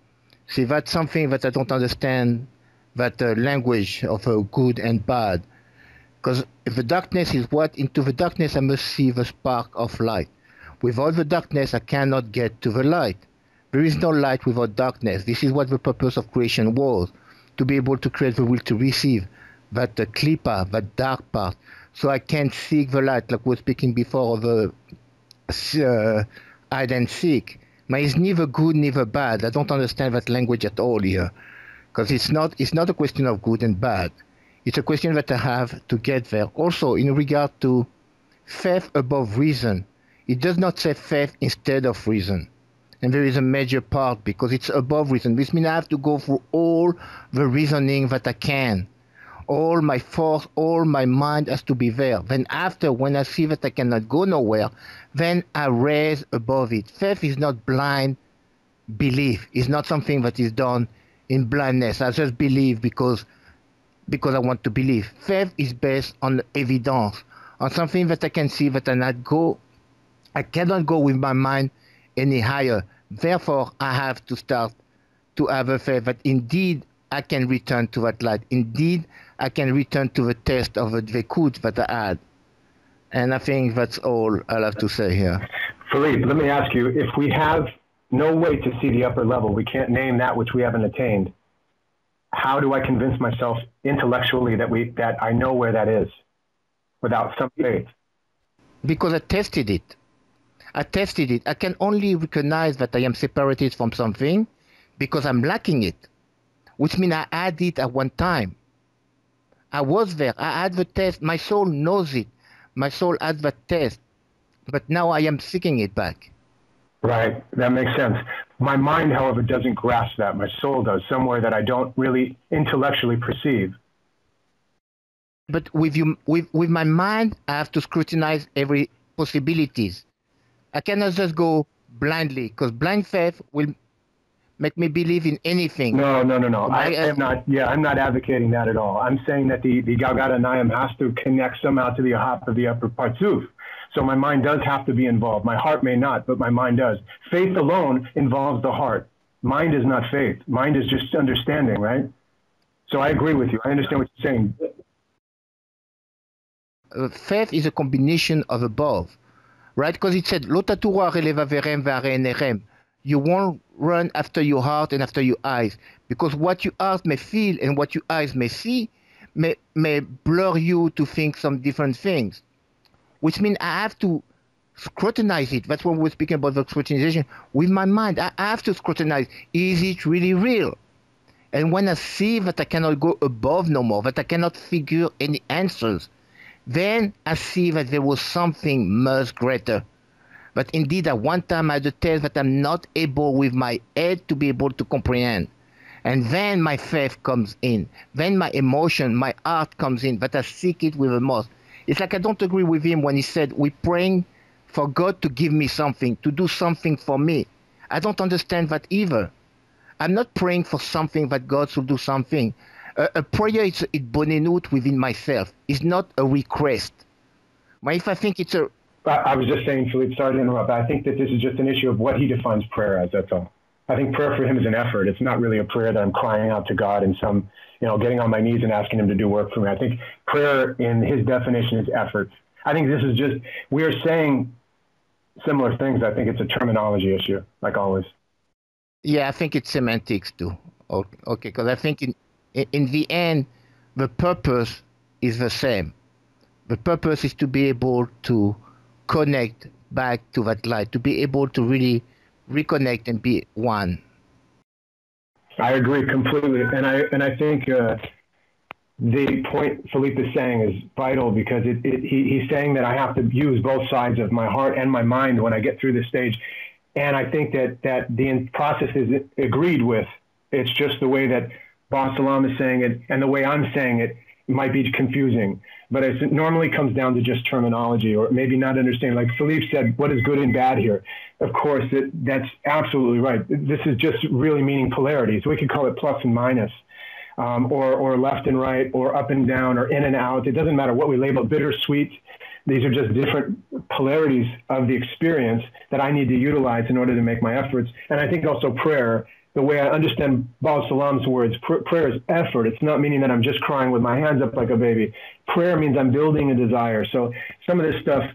See, that's something that I don't understand, that language of good and bad. Because if the darkness is what, into the darkness I must see the spark of light. Without the darkness I cannot get to the light. There is no light without darkness. This is what the purpose of creation was, to be able to create the will to receive, that klipa, that dark part. So I can seek the light, like we were speaking before of the hide and seek. But it's neither good, neither bad. I don't understand that language at all here. Because it's not a question of good and bad. It's a question that I have to get there. Also, in regard to faith above reason, it does not say faith instead of reason. And there is a major part because it's above reason. This means I have to go through all the reasoning that I can. All my force, all my mind has to be there. Then after, when I see that I cannot go nowhere, then I raise above it. Faith is not blind belief. It's not something that is done in blindness. I just believe because I want to believe. Faith is based on evidence, on something that I can see that I cannot go with my mind any higher. Therefore, I have to start to have a faith that indeed I can return to that light. Indeed, I can return to the test of the dvekud that I had. And I think that's all I'll have to say here. Philippe, let me ask you, if we have no way to see the upper level, we can't name that which we haven't attained, how do I convince myself intellectually that I know where that is without some faith? Because I tested it. I can only recognize that I am separated from something because I'm lacking it, which means I had it at one time. I was there. I had the test. My soul knows it. My soul had the test. But now I am seeking it back. Right. That makes sense. My mind, however, doesn't grasp that. My soul does, somewhere that I don't really intellectually perceive. But with my mind, I have to scrutinize every possibilities. I cannot just go blindly, because blind faith will make me believe in anything. No. I am not. Yeah, I'm not advocating that at all. I'm saying that the Galgata Nayam has to connect somehow to the ahap of the upper partsuf. So my mind does have to be involved. My heart may not, but my mind does. Faith alone involves the heart. Mind is not faith. Mind is just understanding, right? So I agree with you. I understand what you're saying. Faith is a combination of above, right? Because it said, "Lotatura releva verem v'arenerem." You won't run after your heart and after your eyes, because what your heart may feel and what your eyes may see may blur you to think some different things. Which means I have to scrutinize it. That's when we're speaking about the scrutinization. With my mind, I have to scrutinize. Is it really real? And when I see that I cannot go above no more, that I cannot figure any answers, then I see that there was something much greater. But indeed, at one time I had a test that I'm not able with my head to be able to comprehend. And then my faith comes in. Then my emotion, my heart comes in, but I seek it with remorse. It's like I don't agree with him when he said, we're praying for God to give me something, to do something for me. I don't understand that either. I'm not praying for something that God should do something. A prayer is bonenut within myself. It's not a request. But if I think it's a... I was just saying, Philippe, sorry to interrupt. I think that this is just an issue of what he defines prayer as, that's all. I think prayer for him is an effort. It's not really a prayer that I'm crying out to God and some, getting on my knees and asking him to do work for me. I think prayer in his definition is effort. I think this is just, we are saying similar things. I think it's a terminology issue, like always. Yeah, I think it's semantics too. Okay, because I think in the end, the purpose is the same. The purpose is to be able to connect back to that light, to be able to really reconnect and be one. I agree completely, and I think the point Philippe is saying is vital, because he's saying that I have to use both sides of my heart and my mind when I get through this stage, and I think that the process is agreed with. It's just the way that Ba Salam is saying it and the way I'm saying it might be confusing, but it normally comes down to just terminology, or maybe not understanding. Like Philippe said, what is good and bad here? Of course, that's absolutely right. This is just really meaning polarities. We could call it plus and minus, or left and right, or up and down, or in and out. It doesn't matter what we label bittersweet. These are just different polarities of the experience that I need to utilize in order to make my efforts. And I think also prayer, the way I understand Ba Salam's words, prayer is effort. It's not meaning that I'm just crying with my hands up like a baby. Prayer means I'm building a desire. So some of this stuff,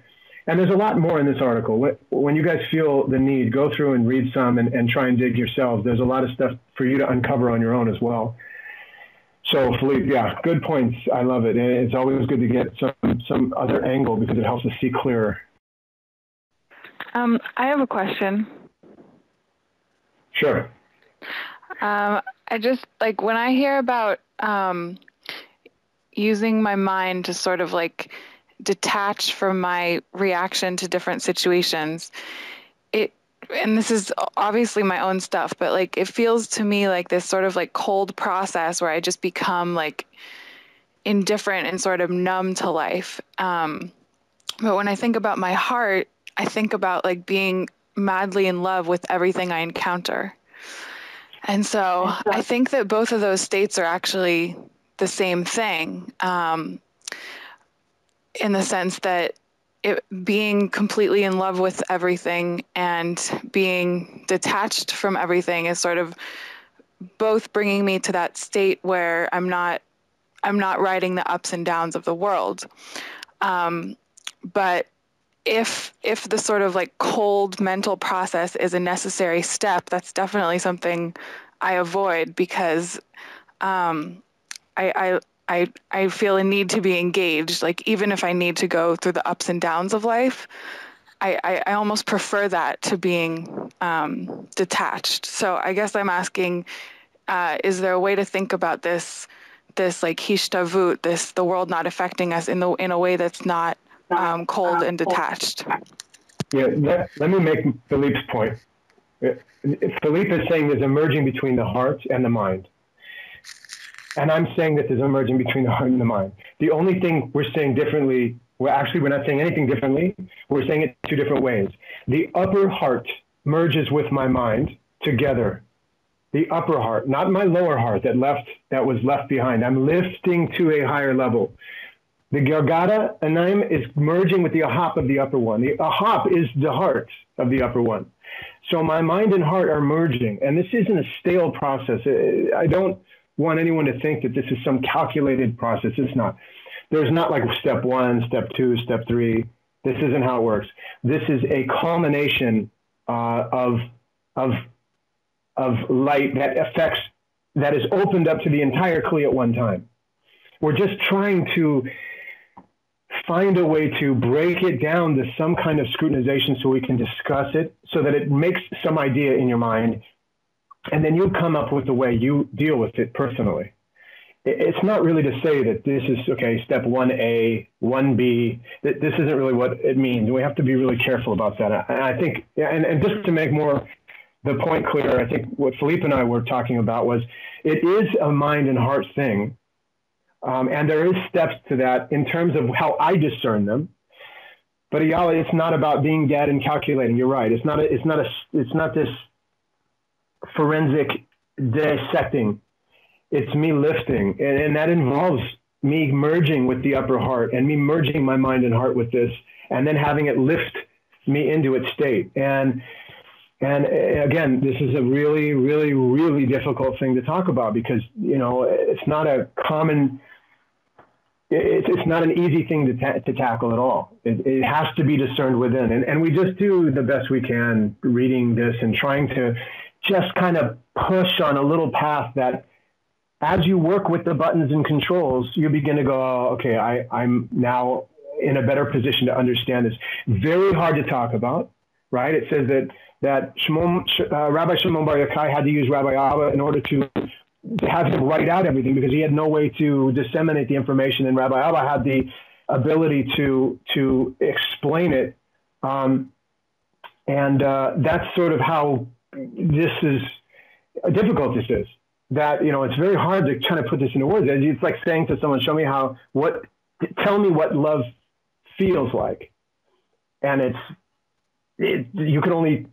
and there's a lot more in this article. When you guys feel the need, go through and read some and try and dig yourselves. There's a lot of stuff for you to uncover on your own as well. So Philippe, yeah, good points. I love it. And it's always good to get some other angle, because it helps us see clearer. I have a question. Sure. I just, like, when I hear about using my mind to sort of like detach from my reaction to different situations, and this is obviously my own stuff, but like it feels to me like this sort of like cold process where I just become like indifferent and sort of numb to life. But when I think about my heart, I think about like being madly in love with everything I encounter. And so I think that both of those states are actually the same thing, in the sense that being completely in love with everything and being detached from everything is sort of both bringing me to that state where I'm not riding the ups and downs of the world. But if the sort of like cold mental process is a necessary step, that's definitely something I avoid, because I feel a need to be engaged. Like, even if I need to go through the ups and downs of life, I almost prefer that to being detached. So I guess I'm asking, is there a way to think about this like hishtavut, the world not affecting us in a way that's not cold and detached? Yeah, let me make Philippe's point. Philippe is saying there's a merging between the heart and the mind. And I'm saying that there's a merging between the heart and the mind. The only thing we're saying differently, we're not saying anything differently. We're saying it two different ways. The upper heart merges with my mind together. The upper heart, not my lower heart that was left behind. I'm lifting to a higher level. The Gargada Anaim is merging with the Ahap of the upper one. The Ahap is the heart of the upper one. So my mind and heart are merging. And this isn't a stale process. I don't want anyone to think that this is some calculated process. It's not. There's not like step 1, step 2, step 3. This isn't how it works. This is a culmination of light that is opened up to the entire Kli at one time. We're just trying to find a way to break it down to some kind of scrutinization so we can discuss it, so that it makes some idea in your mind, and then you come up with the way you deal with it personally. It's not really to say that this is, okay, step 1A, 1B. This isn't really what it means. We have to be really careful about that. I think, and just to make more the point clear, I think what Philippe and I were talking about was it is a mind and heart thing. And there is steps to that in terms of how I discern them. But Ayala, it's not about being dead and calculating. You're right. It's not this forensic dissecting. it's me lifting, and that involves me merging with the upper heart and me merging my mind and heart with this, and then having it lift me into its state. And again, this is a really, really, really difficult thing to talk about because, you know, it's not a common, it's not an easy thing to tackle at all. It has to be discerned within. And we just do the best we can reading this and trying to just kind of push on a little path that as you work with the buttons and controls, you begin to go, oh, okay, I'm now in a better position to understand this. Very hard to talk about, right? It says that Rabbi Shimon Bar Yochai had to use RaziYahu in order to have him write out everything because he had no way to disseminate the information, and RaziYahu had the ability to explain it. That's sort of how this is difficult. This is that, you know, it's very hard to kind of put this into words. It's like saying to someone, tell me what love feels like. And you can only,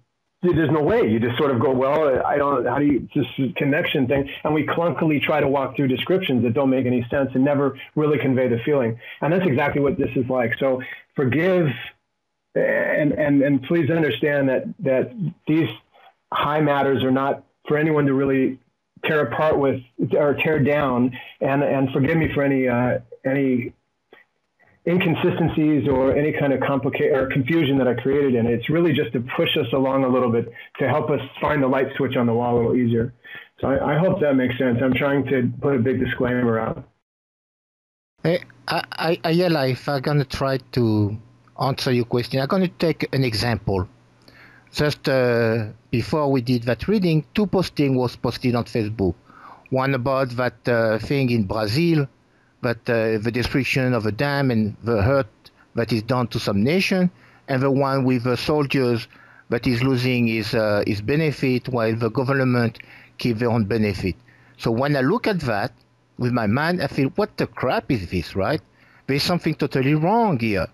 there's no way. You just sort of go, well, how do you, this connection thing. And we clunkily try to walk through descriptions that don't make any sense and never really convey the feeling. And that's exactly what this is like. So forgive and please understand that these high matters are not for anyone to really tear apart with or tear down, and forgive me for any inconsistencies or any kind of confusion that I created in it. It's really just to push us along a little bit, to help us find the light switch on the wall a little easier. So I hope that makes sense. I'm trying to put a big disclaimer out. Ayala, if I'm going to try to answer your question, I'm going to take an example. Just before we did that reading, 2 postings was posted on Facebook. One about that thing in Brazil, that the destruction of a dam and the hurt that is done to some nation, and the one with the soldiers that is losing his benefit while the government keep their own benefit. So when I look at that with my mind, I feel, what the crap is this, right? There's something totally wrong here.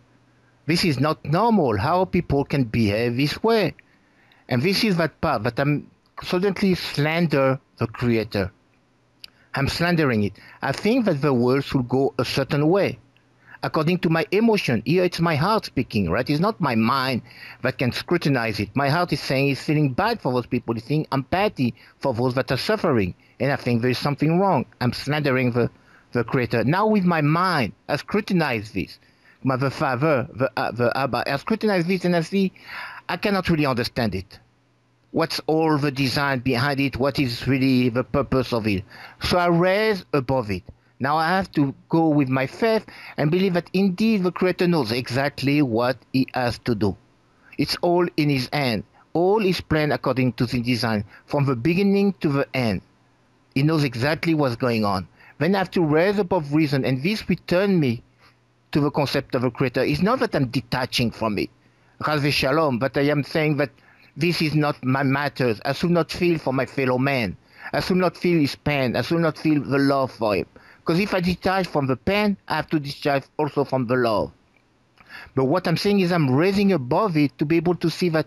This is not normal, how people can behave this way. And this is that part that I'm suddenly slander the creator. I'm slandering it. I think that the world should go a certain way, according to my emotion. Here it's my heart speaking, right? It's not my mind that can scrutinize it. My heart is saying it's feeling bad for those people. It's feeling empathy for those that are suffering. And I think there's something wrong. I'm slandering the creator. Now with my mind, I scrutinize this. The Father, the Abba, I scrutinize this and I see I cannot really understand it. What's all the design behind it? What is really the purpose of it? So I raise above it. Now I have to go with my faith and believe that indeed the Creator knows exactly what He has to do. It's all in His hand. All is planned according to the design, from the beginning to the end. He knows exactly what's going on. Then I have to raise above reason, and this return me to the concept of a Creator. It's not that I'm detaching from it, Raz Shalom, but I am saying that this is not my matters. I should not feel for my fellow man. I should not feel his pain. I should not feel the love for him. Because if I detach from the pain, I have to detach also from the love. But what I'm saying is I'm raising above it to be able to see that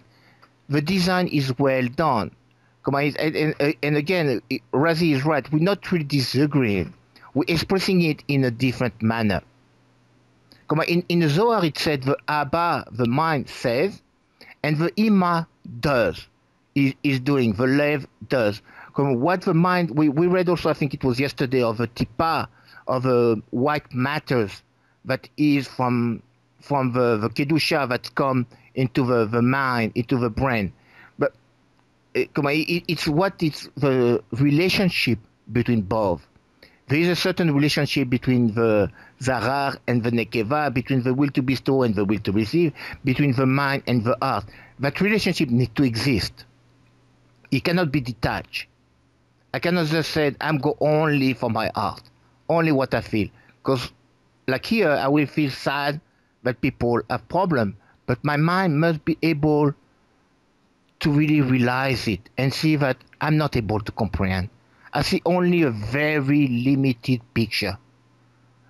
the design is well done. And again, Razi is right. We're not really disagreeing. We're expressing it in a different manner. In the Zohar, it said the Abba, the mind, says, and the Ima does, is doing, the Lev does. What the mind, we read also, I think it was yesterday, of the Tipa, of the white matters that is from the Kedusha that come into the mind, into the brain. But it's the relationship between both. There is a certain relationship between the Zarar and the Nekeva, between the will to bestow and the will to receive, between the mind and the heart. That relationship needs to exist. It cannot be detached. I cannot just say, I'm go only for my heart, only what I feel. Because like here, I will feel sad that people have problems, but my mind must be able to really realize it and see that I'm not able to comprehend. I see only a very limited picture.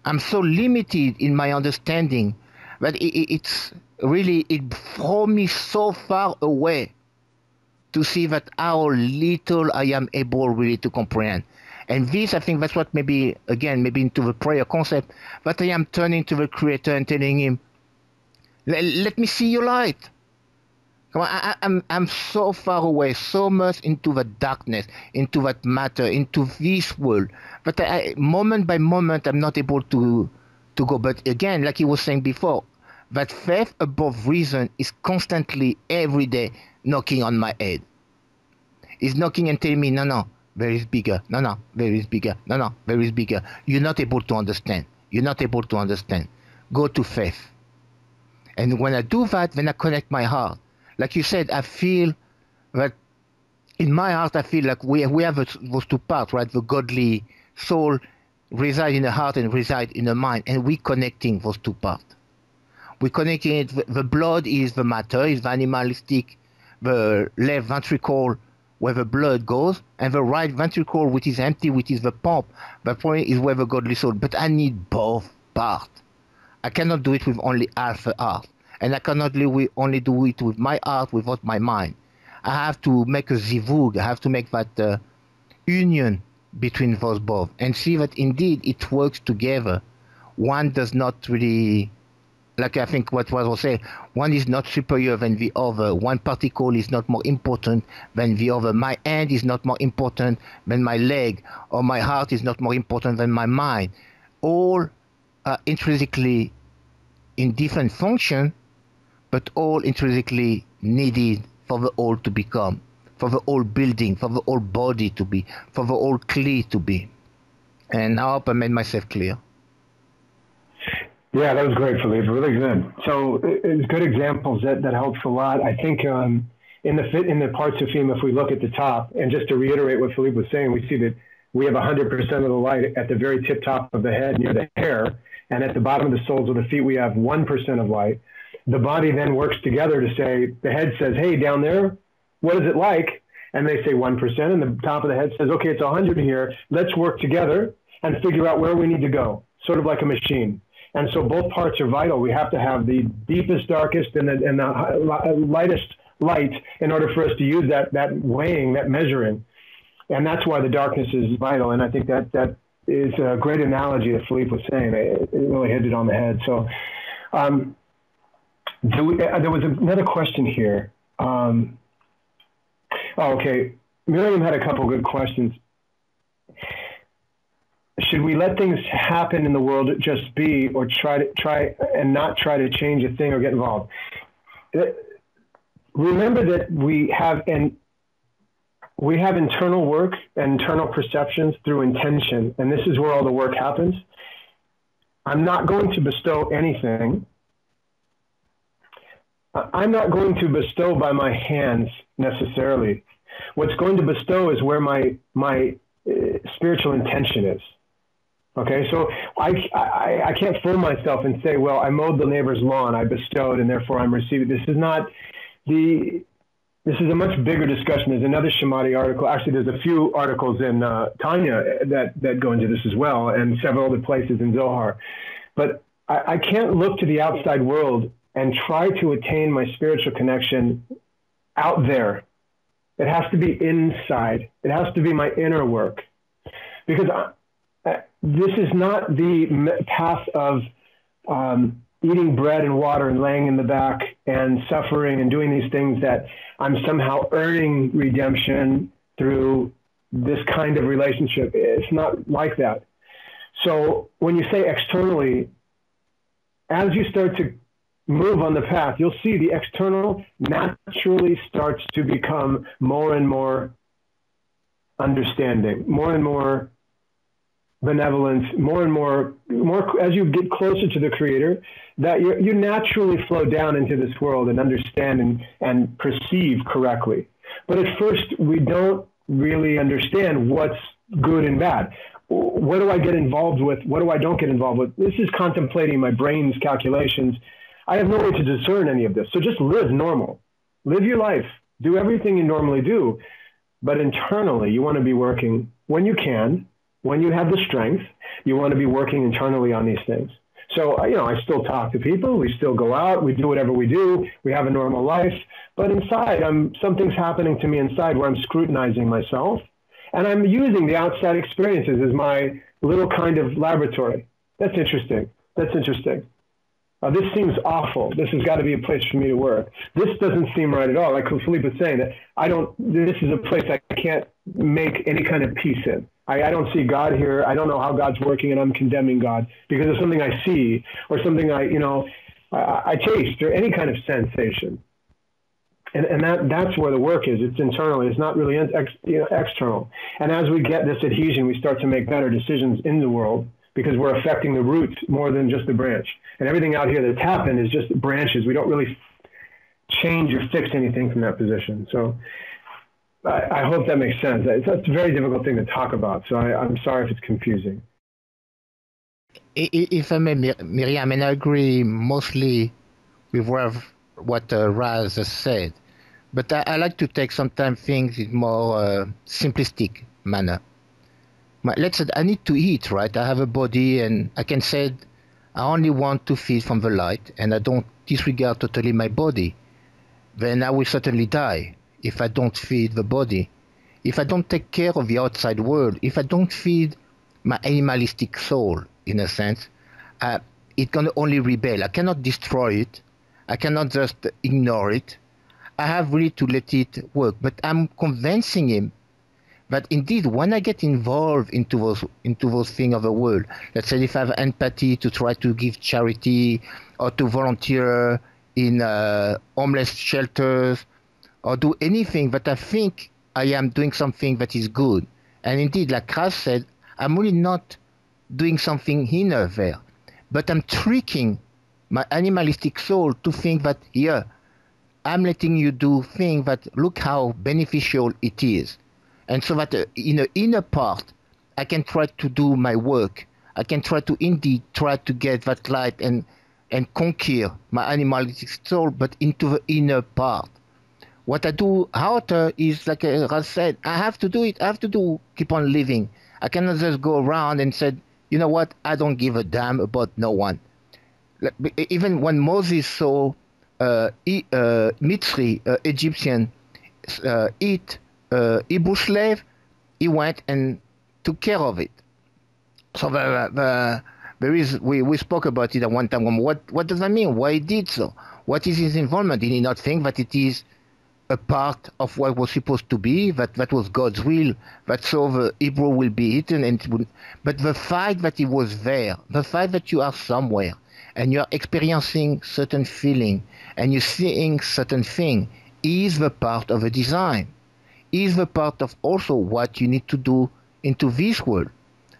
I'm so limited in my understanding that it's really, it throws me so far away to see that how little I am able really to comprehend. And this, I think that's what maybe, again, maybe into the prayer concept, that I am turning to the Creator and telling him, let me see your light. Come on, I'm so far away, so much into the darkness, into that matter, into this world, but moment by moment, I'm not able to go. But again, like he was saying before, that faith above reason is constantly, every day, knocking on my head. It's knocking and telling me, no, there is bigger. No, there is bigger. No, there is bigger. You're not able to understand. You're not able to understand. Go to faith. And when I do that, then I connect my heart. Like you said, I feel that in my heart, I feel like we have those two parts, right? The godly soul reside in the heart and reside in the mind, and we're connecting those two parts. We're connecting it. The blood is the matter, is the animalistic, the left ventricle where the blood goes, and the right ventricle, which is empty, which is the pump. The point is where the godly soul. But I need both parts. I cannot do it with only half the heart. And I cannot only do it with my heart without my mind. I have to make a zivug. I have to make that union between those both and see that indeed it works together. One does not really, like I think what was said, one is not superior than the other. One particle is not more important than the other. My hand is not more important than my leg, or my heart is not more important than my mind. All are intrinsically in different function, but all intrinsically needed for the whole to become, for the whole building, for the whole body to be, for the whole clay to be. And I hope I made myself clear. Yeah, that was great, Philippe. Really good. So it's good examples. That helps a lot. I think in the parts of theme, if we look at the top, and just to reiterate what Philippe was saying, we see that we have 100% of the light at the very tip top of the head near the hair, and at the bottom of the soles of the feet, we have 1% of light. The body then works together to say, the head says, hey, down there, what is it like? And they say 1%, and the top of the head says, okay, it's 100 here. Let's work together and figure out where we need to go, sort of like a machine. And so both parts are vital. We have to have the deepest, darkest, and the lightest light in order for us to use that weighing, that measuring. And that's why the darkness is vital. And I think that is a great analogy that Philippe was saying. It really hit it on the head. So there was another question here. Okay. Miriam had a couple good questions. Should we let things happen in the world just be, or try and not try to change a thing or get involved? Remember that we have internal work and internal perceptions through intention, and this is where all the work happens. I'm not going to bestow anything. I'm not going to bestow by my hands necessarily. What's going to bestow is where my spiritual intention is. Okay, so I can't fool myself and say, well, I mowed the neighbor's lawn, I bestowed, and therefore I'm receiving. This is a much bigger discussion. There's another Shamati article. Actually, there's a few articles in Tanya that go into this as well, and several other places in Zohar. But I can't look to the outside world and try to attain my spiritual connection out there. It has to be inside. It has to be my inner work. Because this is not the path of eating bread and water and laying in the back and suffering and doing these things that I'm somehow earning redemption through this kind of relationship. It's not like that. So when you say externally, as you start to move on the path, you'll see the external naturally starts to become more and more understanding, more and more benevolence, more and more as you get closer to the Creator, that you naturally flow down into this world and understand and perceive correctly. But at first, we don't really understand what's good and bad. What do I get involved with? What do I don't get involved with? This is contemplating my brain's calculations. I have no way to discern any of this. So just live normal. Live your life. Do everything you normally do. But internally, you want to be working when you can. When you have the strength, you want to be working internally on these things. So, I still talk to people. We still go out. We do whatever we do. We have a normal life. But inside, something's happening to me inside where I'm scrutinizing myself. And I'm using the outside experiences as my little kind of laboratory. That's interesting. That's interesting. This seems awful. This has got to be a place for me to work. This doesn't seem right at all. Like Philippe was saying, that this is a place I can't make any kind of peace in. I don't see God here. I don't know how God's working, and I'm condemning God because of something I see or something I taste or any kind of sensation. And that's where the work is. It's internal. It's not really external. And as we get this adhesion, we start to make better decisions in the world because we're affecting the roots more than just the branch. And everything out here that's happened is just branches. We don't really change or fix anything from that position. So I hope that makes sense. It's a very difficult thing to talk about. So I'm sorry if it's confusing. If I may, Miriam, and I agree mostly with what Raz has said, but I like to take sometimes things in more simplistic manner. Let's say I need to eat, right? I have a body, and I can say I only want to feed from the light, and I don't disregard totally my body. Then I will certainly die if I don't feed the body. If I don't take care of the outside world, if I don't feed my animalistic soul, in a sense, it's going to only rebel. I cannot destroy it. I cannot just ignore it. I have really to let it work. But I'm convincing him that indeed, when I get involved into those things of the world, let's say if I have empathy to try to give charity or to volunteer in homeless shelters or do anything that I think I am doing something that is good. And indeed, like Raz said, I'm really not doing something inner there, but I'm tricking my animalistic soul to think that, yeah, I'm letting you do things that look how beneficial it is. And so that in the inner part, I can try to do my work. I can try to indeed try to get that light and conquer my animalistic soul, but into the inner part. What I do outer is, like Raz said, I have to do it. I have to keep on living. I cannot just go around and say, you know what, I don't give a damn about no one. Even when Moses saw Mitzri, Egyptian, eat Hebrew slave, he went and took care of it. So there is, we spoke about it at one time. What does that mean? Why he did so? What is his involvement? Did he not think that it is a part of what was supposed to be, that was God's will, that so the Hebrew will be eaten, but the fact that he was there, the fact that you are somewhere, and you are experiencing certain feeling, and you're seeing certain thing, is the part of the design, is the part of also what you need to do into this world.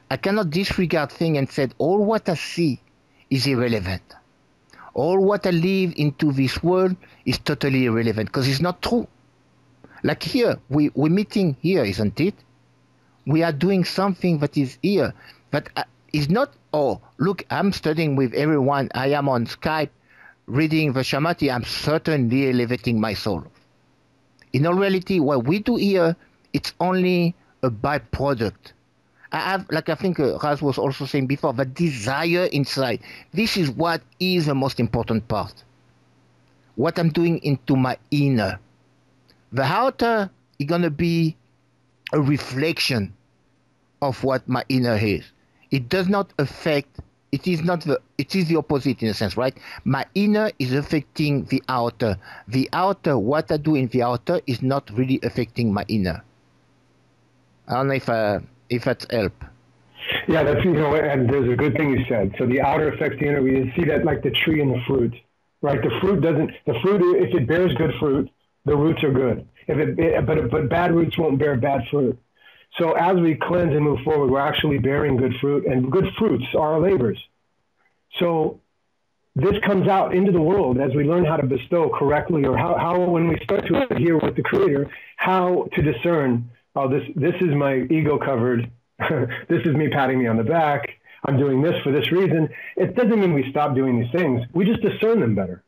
I cannot disregard things and say, all what I see is irrelevant. All what I live into this world is totally irrelevant, because it's not true. Like here, we're meeting here, isn't it? We are doing something that is here, that is not, oh, look, I'm studying with everyone, I am on Skype, reading the Shamati, I'm certainly elevating my soul. In all reality, what we do here, it's only a byproduct. I have, like I think Raz was also saying before, the desire inside. This is what is the most important part. What I'm doing into my inner. The outer is going to be a reflection of what my inner is. It does not affect, it is the opposite in a sense, right? My inner is affecting the outer. The outer, what I do in the outer is not really affecting my inner. I don't know if that's help. Yeah, that's, and there's a good thing you said. So the outer affects the inner. We see that like the tree and the fruit, right? The fruit, if it bears good fruit, the roots are good. But bad roots won't bear bad fruit. So as we cleanse and move forward, we're actually bearing good fruit, and good fruits are our labors. So this comes out into the world as we learn how to bestow correctly, or how when we start to adhere with the Creator, how to discern, oh, this is my ego covered. This is me patting me on the back. I'm doing this for this reason. It doesn't mean we stop doing these things. We just discern them better.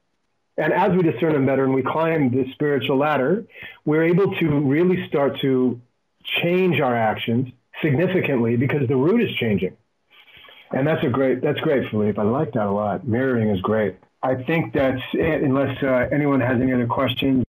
And as we discern them better and we climb the spiritual ladder, we're able to really start to change our actions significantly because the root is changing. And that's great, Philippe. I like that a lot. Mirroring is great. I think that's it, unless anyone has any other questions.